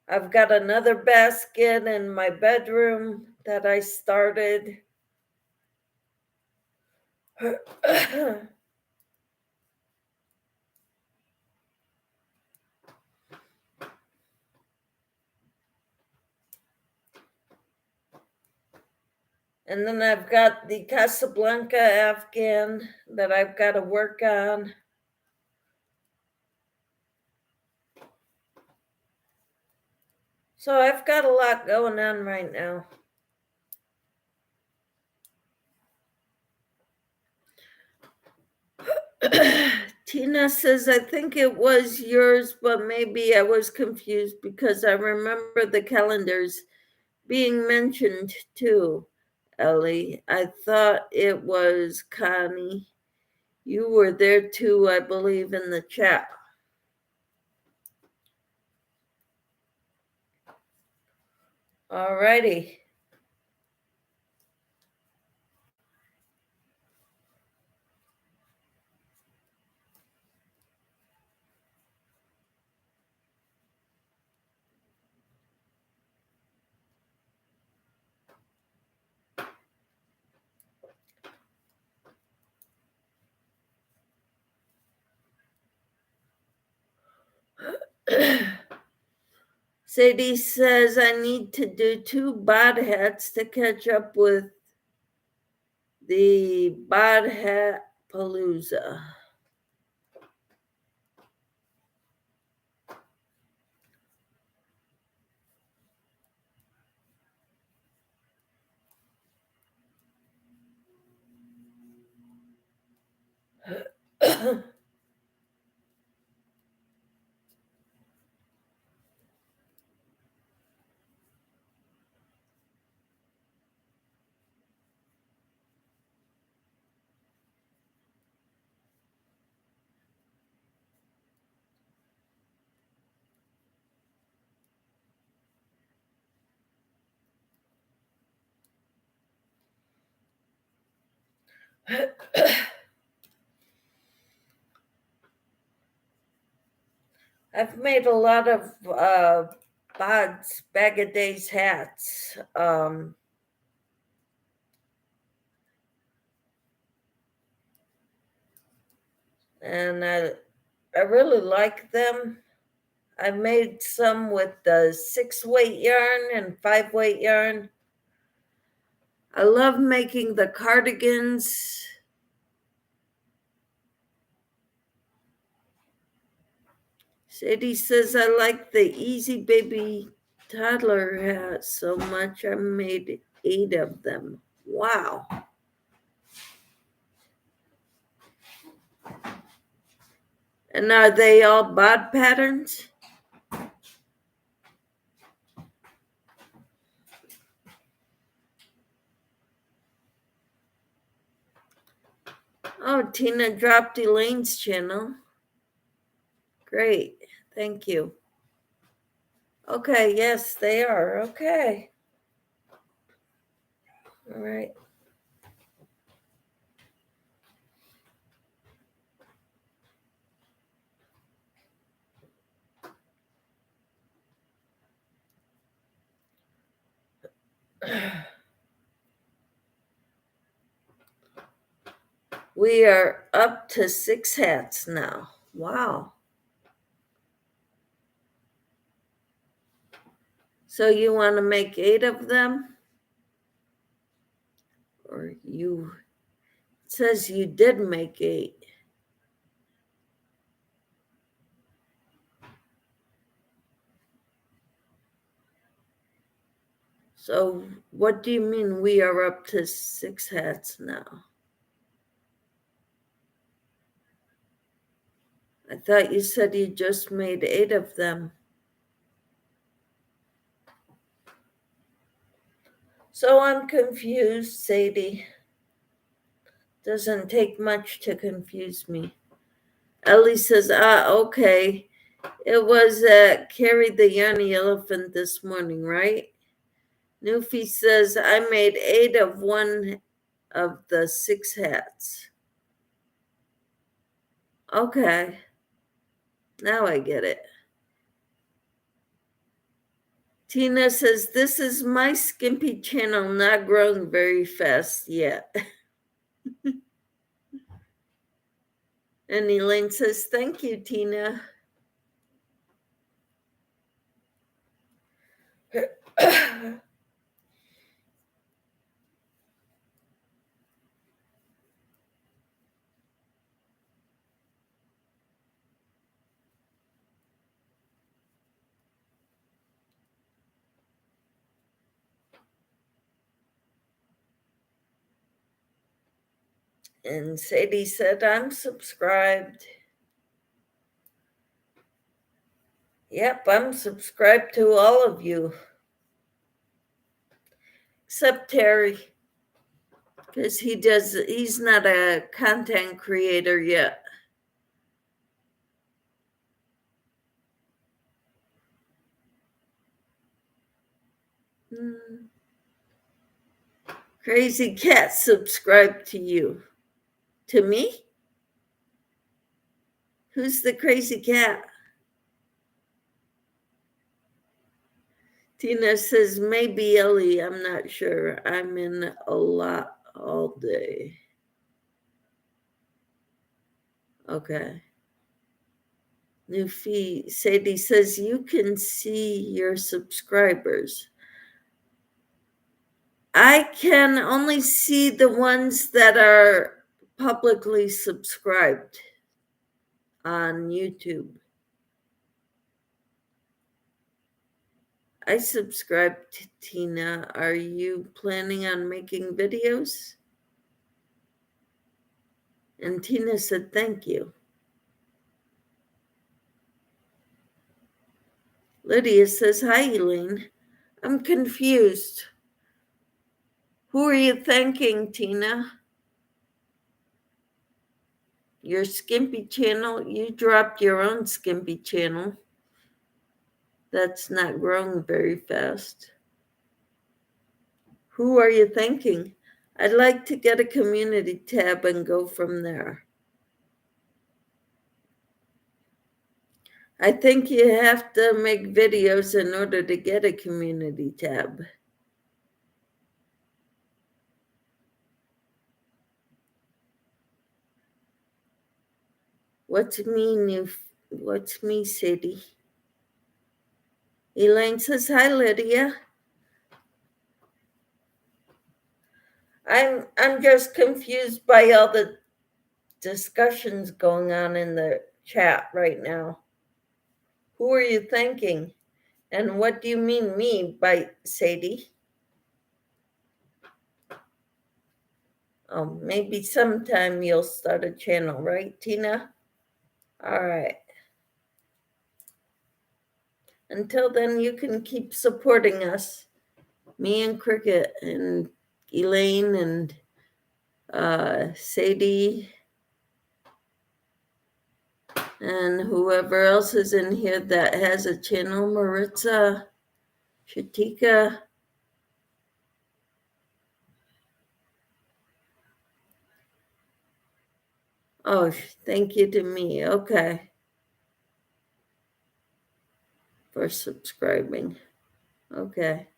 I've got another basket in my bedroom that I started. And then I've got the Casablanca Afghan that I've got to work on. So I've got a lot going on right now. Tina says, I think it was yours, but maybe I was confused because I remember the calendars being mentioned too, Ellie. I thought it was Connie. You were there too, I believe, in the chat. All righty. Sadie says I need to do 2 bod hats to catch up with the bod hat palooza. I've made a lot of bods, bag of days hats. And I really like them. I made some with the 6-weight yarn and 5-weight yarn. I love making the cardigans. Sadie says, I like the Easy Baby toddler hat so much I made 8 of them. Wow. And are they all bod patterns? Oh, Tina dropped Elaine's channel. Great. Thank you. Okay, yes, they are. Okay. All right. We are up to 6 hats now. Wow. So you want to make 8 of them? Or you, it says you did make 8. So what do you mean we are up to 6 hats now? I thought you said you just made 8 of them. So I'm confused, Sadie. Doesn't take much to confuse me. Ellie says, okay. It was Carrie the Yarny Elephant this morning, right? Newfie says, I made 8 of one of the 6 hats. Okay. Now I get it. Tina says, this is my skimpy channel, not growing very fast yet. And Elaine says, thank you, Tina. And Sadie said, I'm subscribed. Yep, I'm subscribed to all of you. Except Terry. Because he's not a content creator yet. Crazy Cat subscribed to you. To me? Who's the crazy cat? Tina says, maybe Ellie. I'm not sure. I'm in a lot all day. Okay. New feed. Sadie says, you can see your subscribers. I can only see the ones that are publicly subscribed on YouTube. I subscribe to Tina. Are you planning on making videos? And Tina said, thank you. Lydia says, hi, Elaine. I'm confused. Who are you thanking, Tina? Your Skimpy channel? You dropped your own Skimpy channel. That's not growing very fast. Who are you thanking? I'd like to get a community tab and go from there. I think you have to make videos in order to get a community tab. What's me, Sadie? Elaine says, hi, Lydia. I'm just confused by all the discussions going on in the chat right now. Who are you thanking? And what do you mean me by Sadie? Oh, maybe sometime you'll start a channel, right, Tina? All right. Until then, you can keep supporting us. Me and Cricket and Elaine and Sadie and whoever else is in here that has a channel, Maritza, Shatika. Oh, thank you to me. Okay. For subscribing. Okay.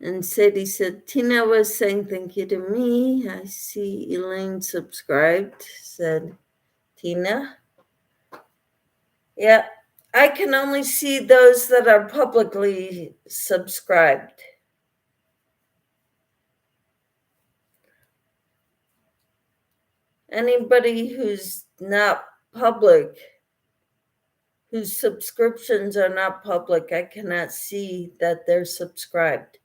And Sadie said, Tina was saying thank you to me. I see Elaine subscribed, said Tina. Yeah, I can only see those that are publicly subscribed. Anybody who's not public, whose subscriptions are not public, I cannot see that they're subscribed.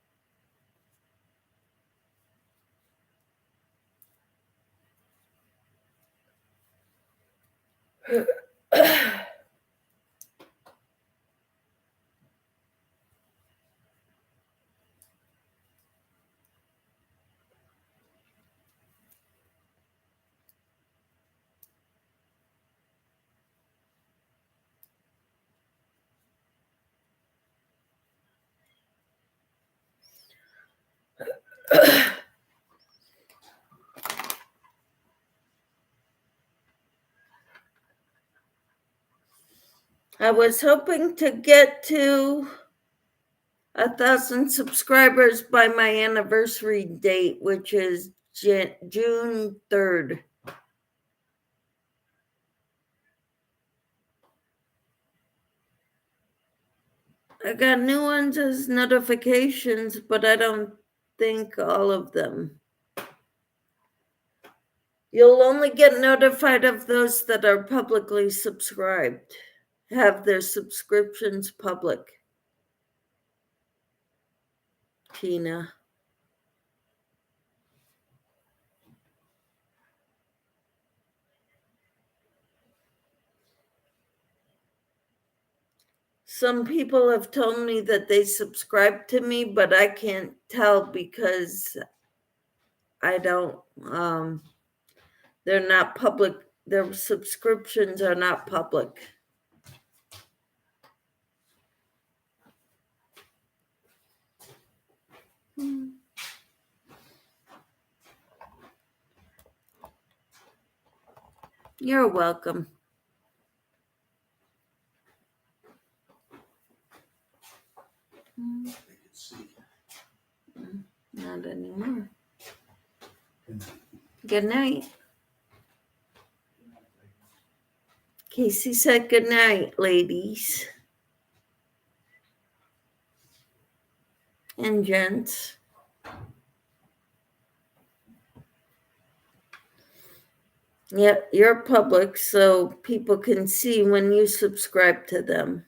I was hoping to get to 1,000 subscribers by my anniversary date, which is June 3rd. I got new ones as notifications, but I don't think all of them. You'll only get notified of those that are publicly subscribed, have their subscriptions public. Tina. Some people have told me that they subscribe to me, but I can't tell because I don't, they're not public. Their subscriptions are not public. You're welcome. Not anymore. Good night. Casey said good night, ladies and gents. Yep, you're public, so people can see when you subscribe to them.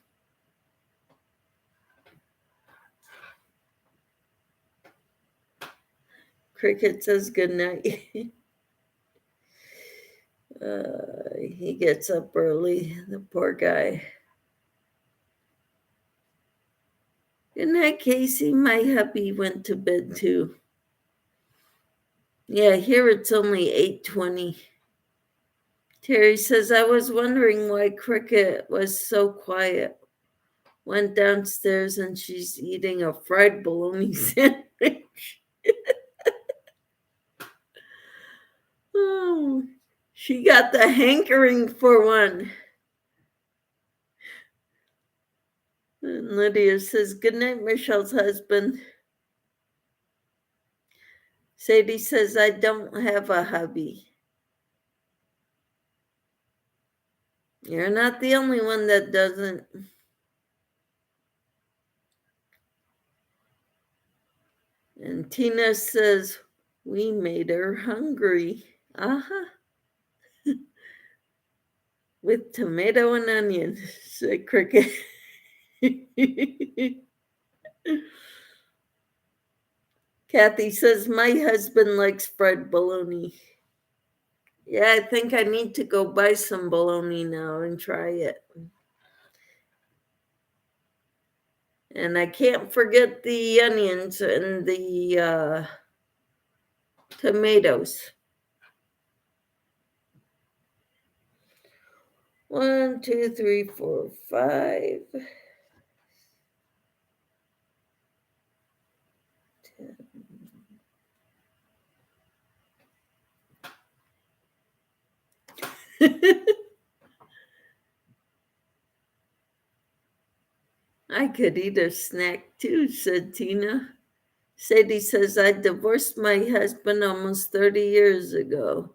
Cricket says good night. He gets up early, the poor guy. Good night, Casey. My hubby went to bed too. Yeah, here it's only 8:20. Terry says, I was wondering why Cricket was so quiet. Went downstairs and she's eating a fried bologna sandwich. Oh, she got the hankering for one. And Lydia says, good night, Michelle's husband. Sadie says, I don't have a hubby. You're not the only one that doesn't. And Tina says, we made her hungry. Uh-huh. With tomato and onion, said Cricket. Kathy says, my husband likes fried bologna. Yeah, I think I need to go buy some bologna now and try it. And I can't forget the onions and the tomatoes. 1, 2, 3, 4, 5. 10. I could eat a snack too, said Tina. Sadie says, I divorced my husband almost 30 years ago.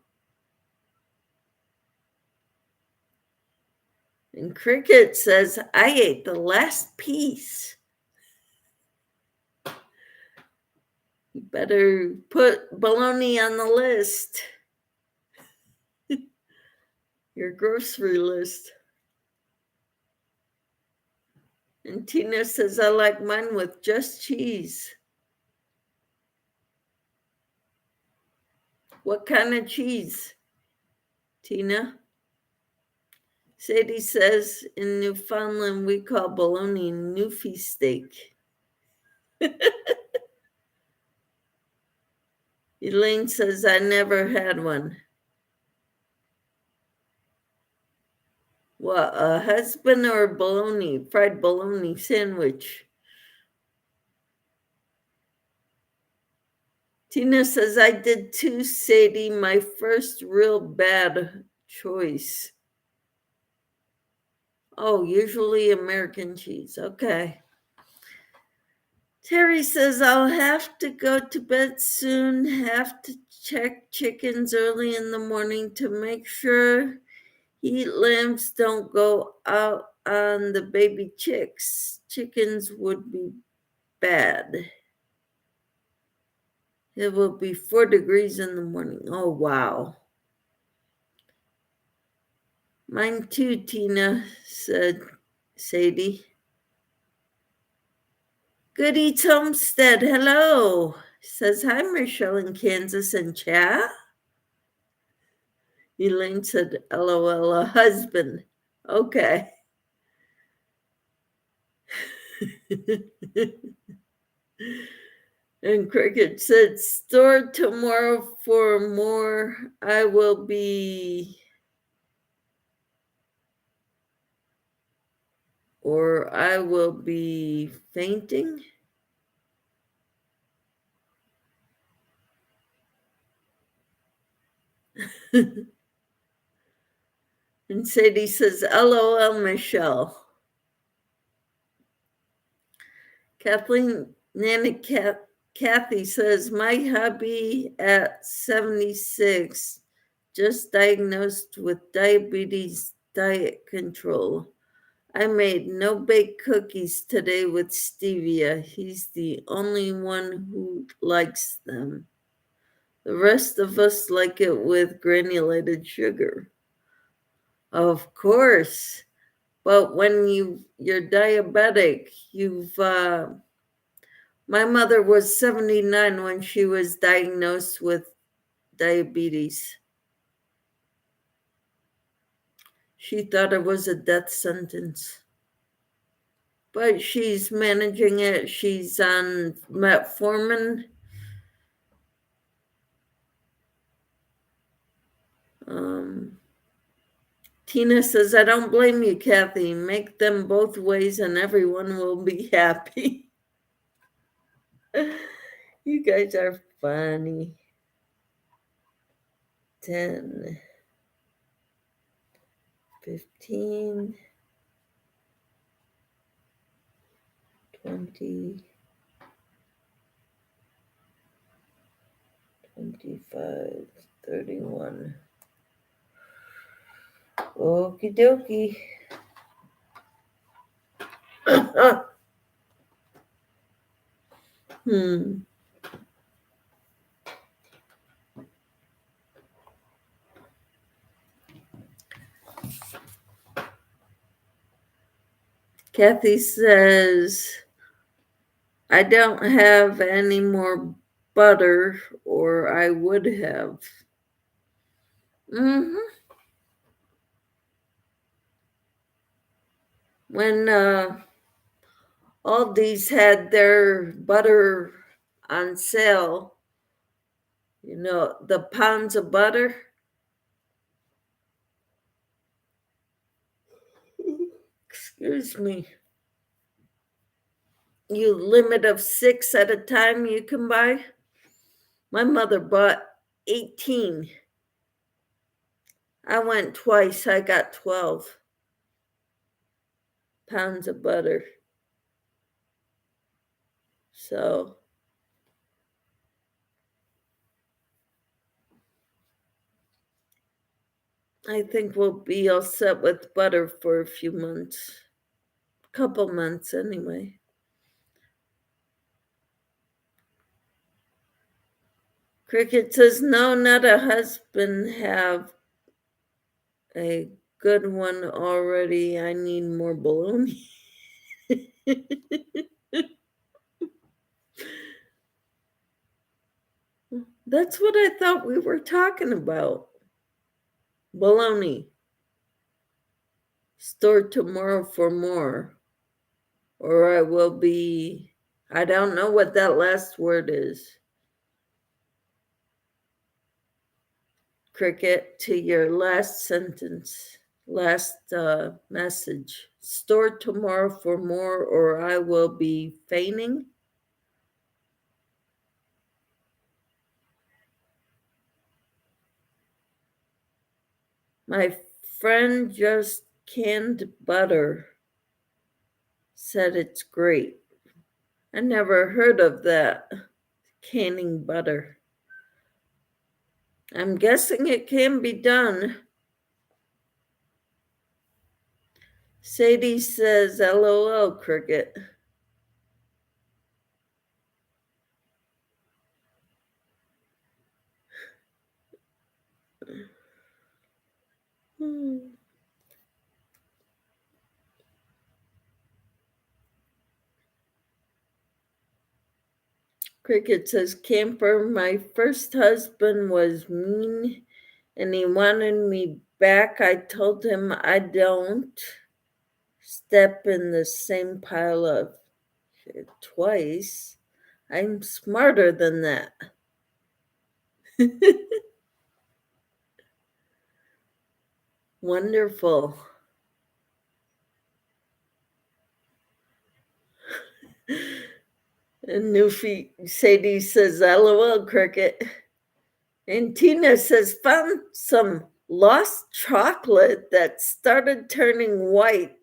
And Cricket says, I ate the last piece. You better put bologna on the list. Your grocery list. And Tina says, I like mine with just cheese. What kind of cheese, Tina? Sadie says, in Newfoundland, we call bologna Newfie steak. Elaine says, I never had one. What, a husband or bologna, fried bologna sandwich? Tina says, I did too, Sadie, my first real bad choice. Oh, usually American cheese. Okay. Terry says, I'll have to go to bed soon. Have to check chickens early in the morning to make sure heat lamps don't go out on the baby chicks. Chickens would be bad. It will be 4 degrees in the morning. Oh, wow. Mine too, Tina, said Sadie. Good Eats Homestead, hello. Says, hi, Michelle in Kansas and chat. Elaine said, LOL, a husband. Okay. And Cricket said, store tomorrow for more. I will be, or I will be fainting. And Sadie says, LOL, Michelle. Kathy says, my hubby at 76 just diagnosed with diabetes, diet control. I made no bake cookies today with stevia. He's the only one who likes them. The rest of us like it with granulated sugar. Of course. But when you're diabetic, my mother was 79 when she was diagnosed with diabetes. She thought it was a death sentence. But she's managing it. She's on metformin. Tina says, I don't blame you, Kathy. Make them both ways and everyone will be happy. You guys are funny. 10, 15, 20, 25, 31. Okie dokie. Kathy says, I don't have any more butter, or I would have. When Aldi's had their butter on sale, the pounds of butter. Excuse me. You limit of 6 at a time you can buy. My mother bought 18. I went twice. I got 12 pounds of butter. So I think we'll be all set with butter for a few months. Couple months anyway. Cricket says, no, not a husband. Have a good one already. I need more bologna. That's what I thought we were talking about. Bologna. Store tomorrow for more. Or I will be, I don't know what that last word is. Cricket, to your last sentence, last message. Store tomorrow for more, or I will be feigning. My friend just canned butter. Said it's great. I never heard of that. Canning butter. I'm guessing it can be done. Sadie says, LOL, Cricket. Cricket says, Camper, my first husband was mean and he wanted me back. I told him I don't step in the same pile of Twice. I'm smarter than that. Wonderful. And Newfie Sadie says, LOL, Cricket. And Tina says, found some lost chocolate that started turning white.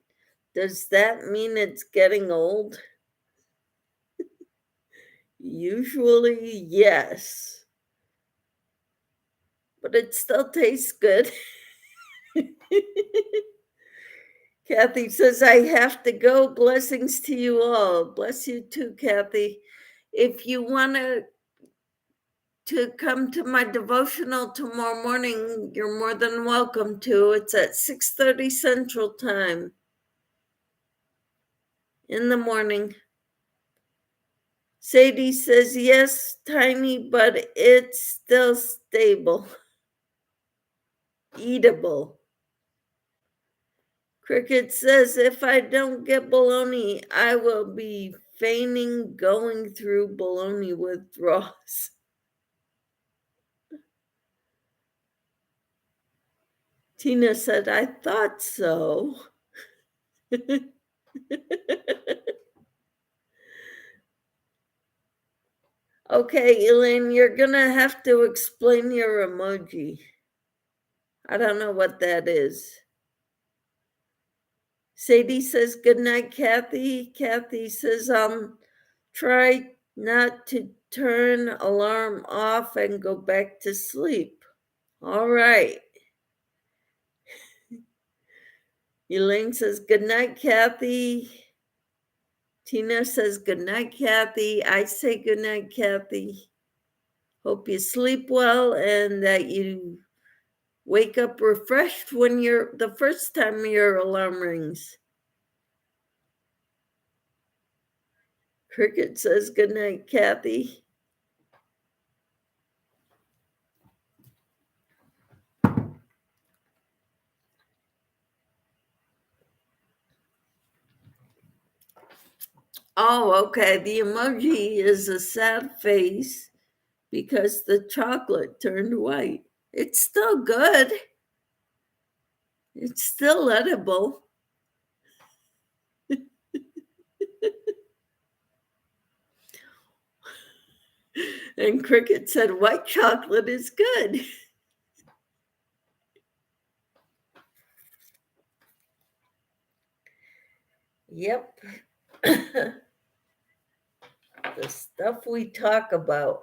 Does that mean it's getting old? Usually, yes. But it still tastes good. Kathy says, I have to go. Blessings to you all. Bless you too, Kathy. If you want to come to my devotional tomorrow morning, you're more than welcome to. It's at 6:30 Central Time in the morning. Sadie says, yes, tiny, but it's still stable. Eatable. Cricket says, if I don't get bologna, I will be feigning going through bologna withdrawals. Tina said, I thought so. Okay, Elaine, you're going to have to explain your emoji. I don't know what that is. Sadie says, good night, Kathy. Kathy says, try not to turn alarm off and go back to sleep. All right. Elaine says, good night, Kathy. Tina says, good night, Kathy. I say good night, Kathy. Hope you sleep well and that you wake up refreshed when the first time your alarm rings. Cricket says, good night, Kathy. Oh, okay. The emoji is a sad face because the chocolate turned white. It's still good. It's still edible. And Cricket said, white chocolate is good. Yep. The stuff we talk about.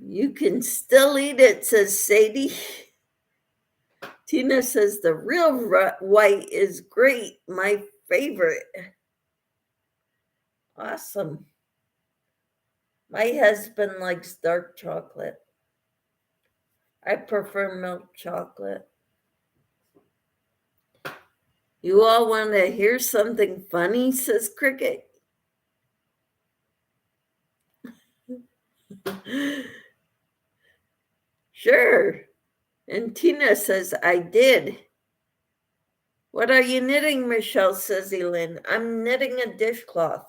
You can still eat it, says Sadie. Tina says the real white is great, my favorite. Awesome. My husband likes dark chocolate. I prefer milk chocolate. You all want to hear something funny, says Cricket. Sure. And Tina says, I did. What are you knitting, Michelle, says Elin. I'm knitting a dishcloth.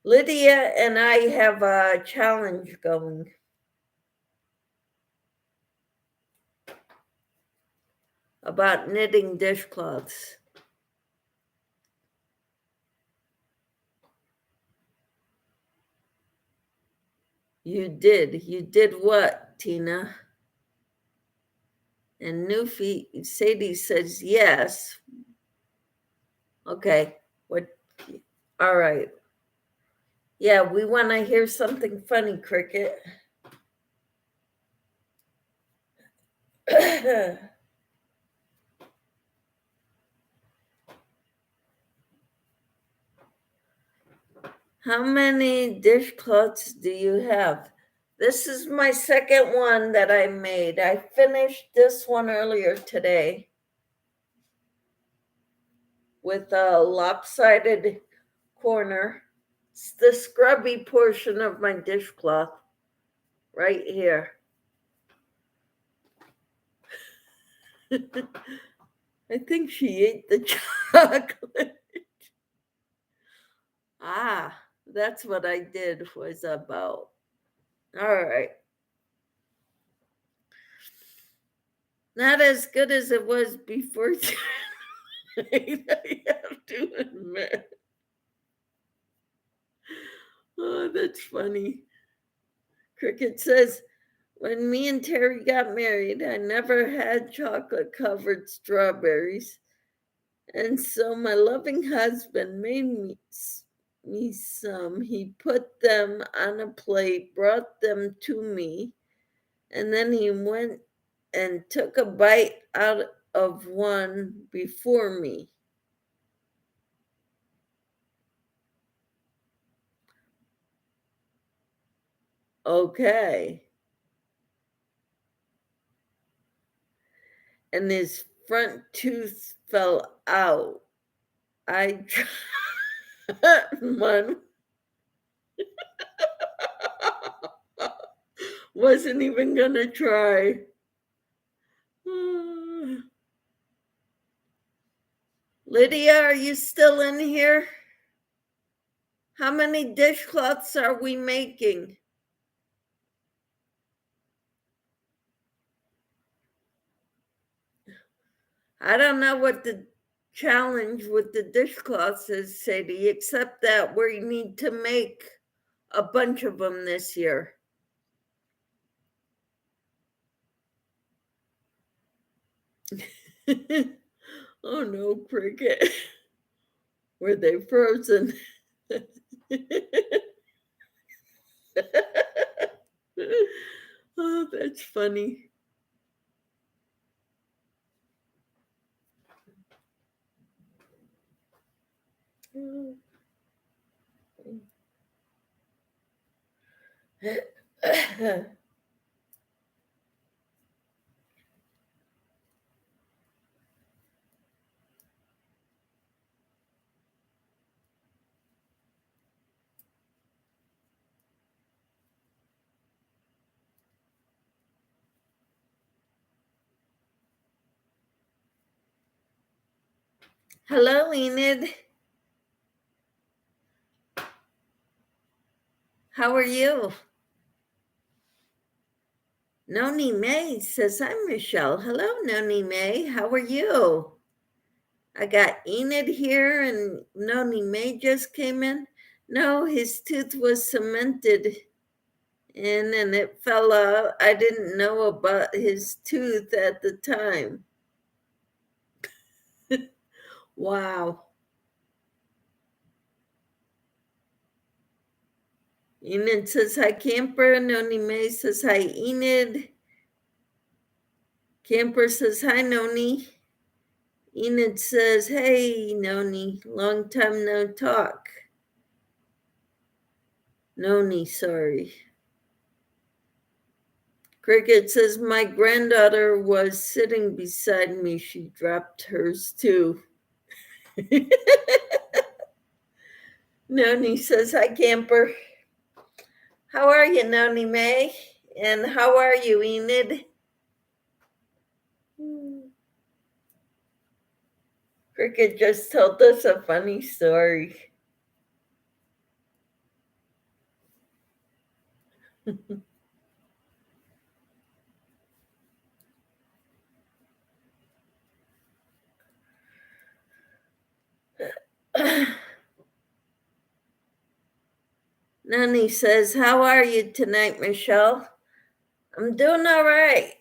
Lydia and I have a challenge going. About knitting dishcloths. You did. You did what, Tina? And Newfie, Sadie says yes. Okay. What? All right. Yeah, we want to hear something funny, Cricket. How many dishcloths do you have? This is my second one that I made. I finished this one earlier today with a lopsided corner. It's the scrubby portion of my dishcloth. right here. I think she ate the chocolate. Ah, that's what I did was about. All right. Not as good as it was before tonight, I have to admit. Oh, that's funny. Cricket says, when me and Terry got married, I never had chocolate covered strawberries. And so my loving husband made me some. He put them on a plate, brought them to me, and then he went and took a bite out of one before me. Okay. And his front tooth fell out. I one wasn't even gonna try. Lydia, are you still in here? How many dishcloths are we making? I don't know what the challenge with the dishcloths is, Sadie, except that we need to make a bunch of them this year. Oh no, Cricket. Were they frozen? Oh, that's funny. Hello, Enid. How are you? Noni May says, I'm Michelle. Hello, Noni May. How are you? I got Enid here and Noni May just came in. No, his tooth was cemented in and it fell out. I didn't know about his tooth at the time. Wow. Enid says hi, Camper. Noni May says hi, Enid. Camper says hi, Noni. Enid says, hey, Noni, long time no talk. Noni, sorry. Cricket says, my granddaughter was sitting beside me. She dropped hers too. Noni says, hi, Camper. How are you, Noni May? And how are you, Enid? Cricket just told us a funny story. Nani says, how are you tonight, Michelle? I'm doing all right.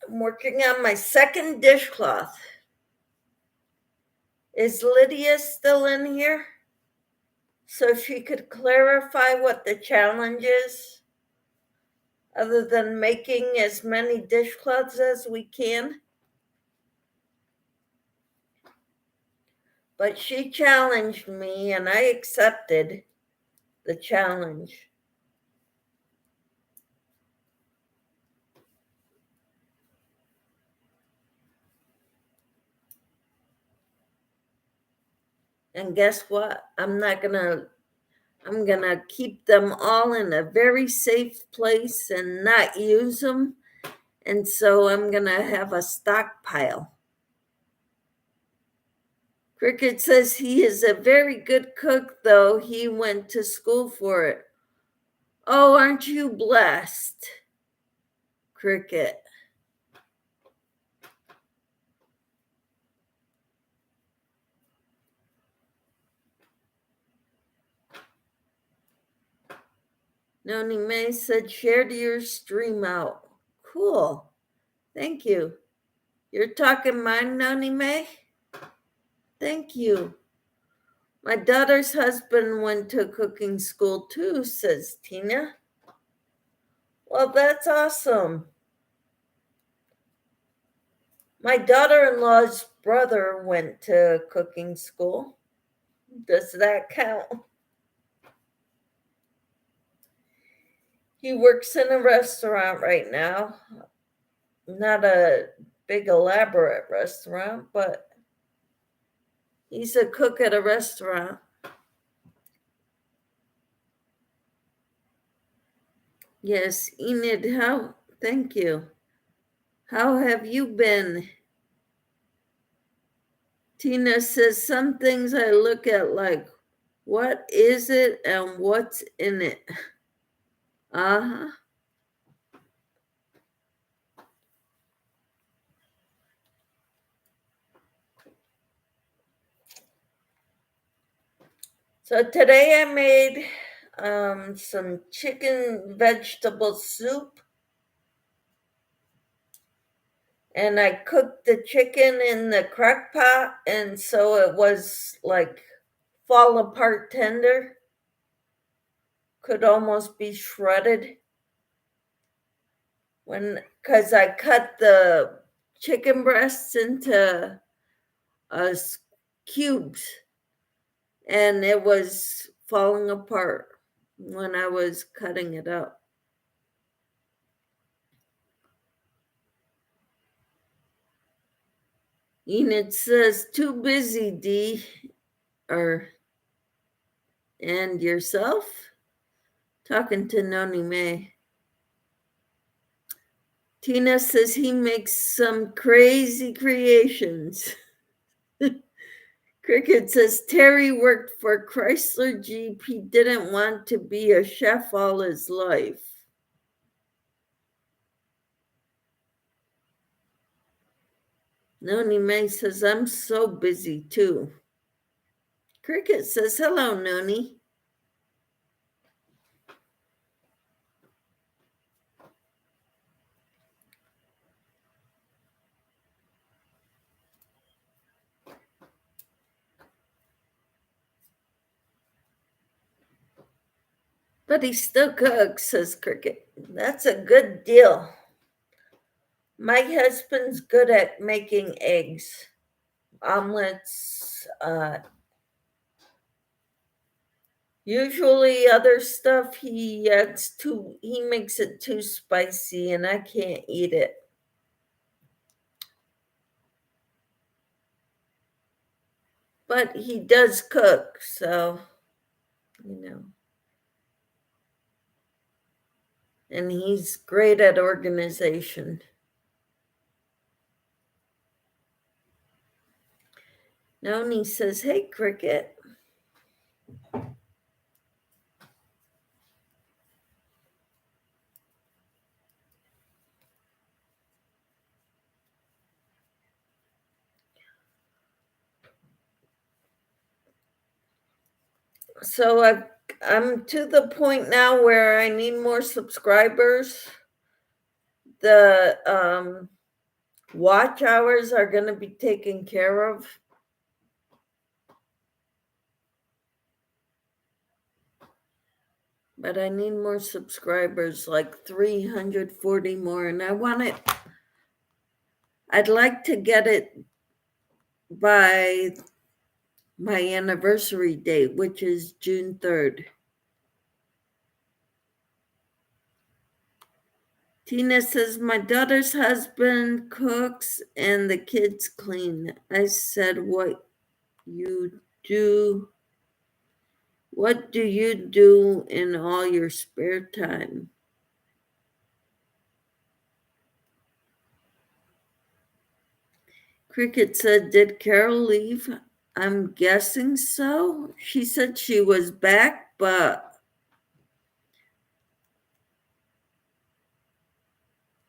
I'm working on my second dishcloth. Is Lydia still in here? So she could clarify what the challenge is, other than making as many dishcloths as we can. But she challenged me and I accepted the challenge. And guess what? I'm not going to I'm going to keep them all in a very safe place and not use them. And so I'm going to have a stockpile. Cricket says he is a very good cook, though he went to school for it. Oh, aren't you blessed? Cricket. Noni May said, shared your stream out. Cool. Thank you. You're talking mine, Noni May? Thank you. My daughter's husband went to cooking school too, says Tina. Well, that's awesome. My daughter-in-law's brother went to cooking school. Does that count? He works in a restaurant right now. Not a big elaborate restaurant, but he's a cook at a restaurant. Yes, Enid, thank you. How have you been? Tina says, some things I look at like, what is it and what's in it? Uh-huh. So today I made some chicken vegetable soup. And I cooked the chicken in the crock pot, and so it was like fall apart tender. Could almost be shredded. Because I cut the chicken breasts into cubes, and it was falling apart when I was cutting it up. Enid says, too busy, Dee. And yourself? Talking to Noni May. Tina says he makes some crazy creations. Cricket says Terry worked for Chrysler Jeep. He didn't want to be a chef all his life. Noni May says, I'm so busy too. Cricket says, hello, Noni. But he still cooks, says Cricket. That's a good deal. My husband's good at making eggs, omelets, usually other stuff he makes it too spicy and I can't eat it. But he does cook, so, and he's great at organization. Noni says, hey, Cricket. So I'm to the point now where I need more subscribers. The watch hours are going to be taken care of. But I need more subscribers, like 340 more. And I'd like to get it by my anniversary date, which is June 3rd. Tina says, my daughter's husband cooks and the kids clean. I said, what you do What do you do in all your spare time? Cricket said, did Carol leave? I'm guessing so. She said she was back,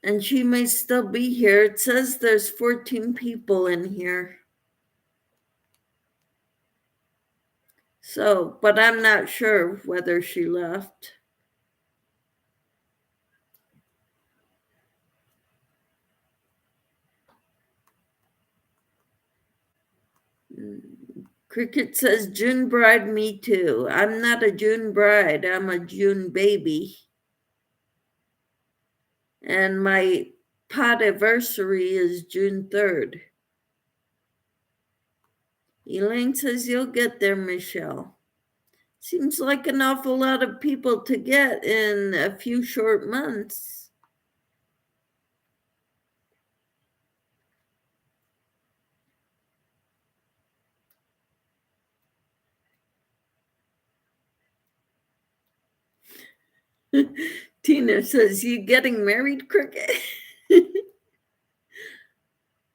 and she may still be here. It says there's 14 people in here. So, but I'm not sure whether she left. Cricket says, June bride, me too. I'm not a June bride, I'm a June baby. And my podiversary is June 3rd. Elaine says, you'll get there, Michelle. Seems like an awful lot of people to get in a few short months. Tina says, you getting married, Cricket?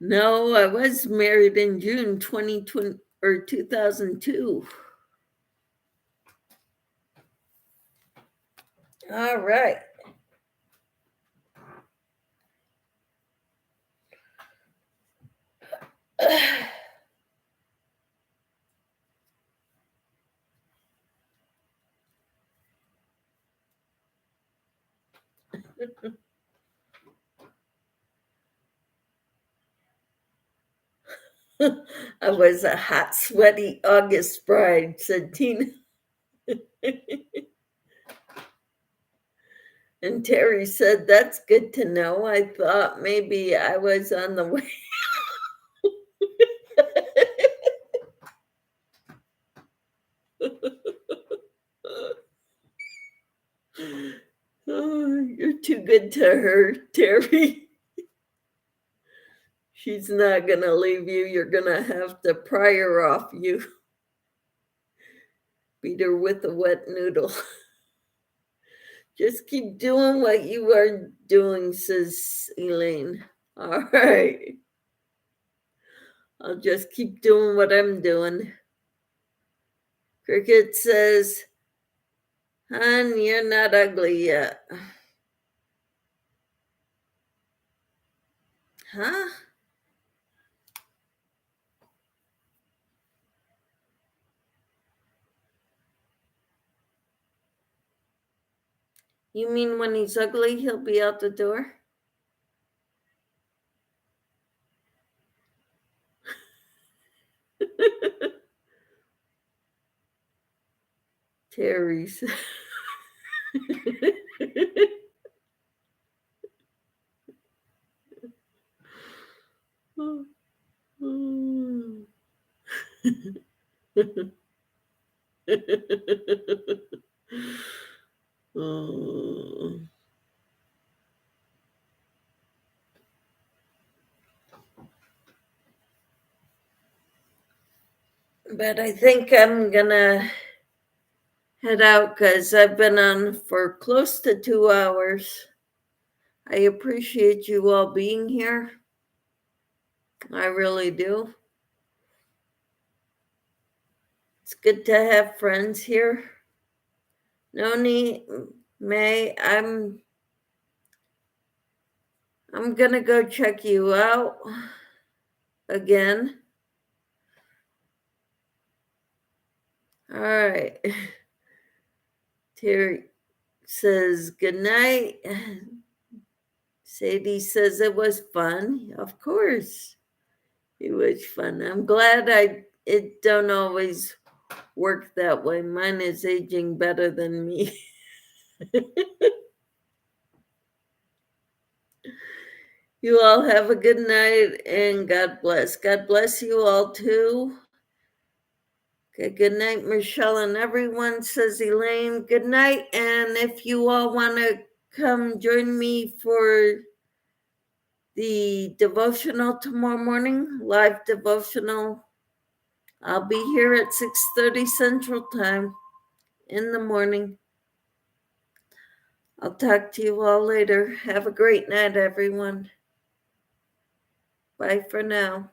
No, I was married in June 2020 or 2002. All right. I was a hot, sweaty August bride, said Tina. And Terry said, that's good to know. I thought maybe I was on the way. Oh, you're too good to her, Terry. She's not going to leave you. You're going to have to pry her off you. Beat her with a wet noodle. Just keep doing what you are doing, says Elaine. All right. I'll just keep doing what I'm doing. Cricket says, hon, you're not ugly yet. Huh? You mean when he's ugly, he'll be out the door? Terry says. Oh. But I think I'm gonna head out because I've been on for close to 2 hours. I appreciate you all being here. I really do. It's good to have friends here. Noni, May, I'm gonna go check you out again. All right. Terry says good night. Sadie says it was fun. Of course, it was fun. I'm glad it don't always work that way. Mine is aging better than me. You all have a good night and God bless. God bless you all too. Okay, good night, Michelle and everyone, says Elaine. Good night. And if you all want to come join me for the devotional tomorrow morning, live devotional, I'll be here at 6:30 Central Time. in the morning. I'll talk to you all later. Have a great night, everyone. Bye for now.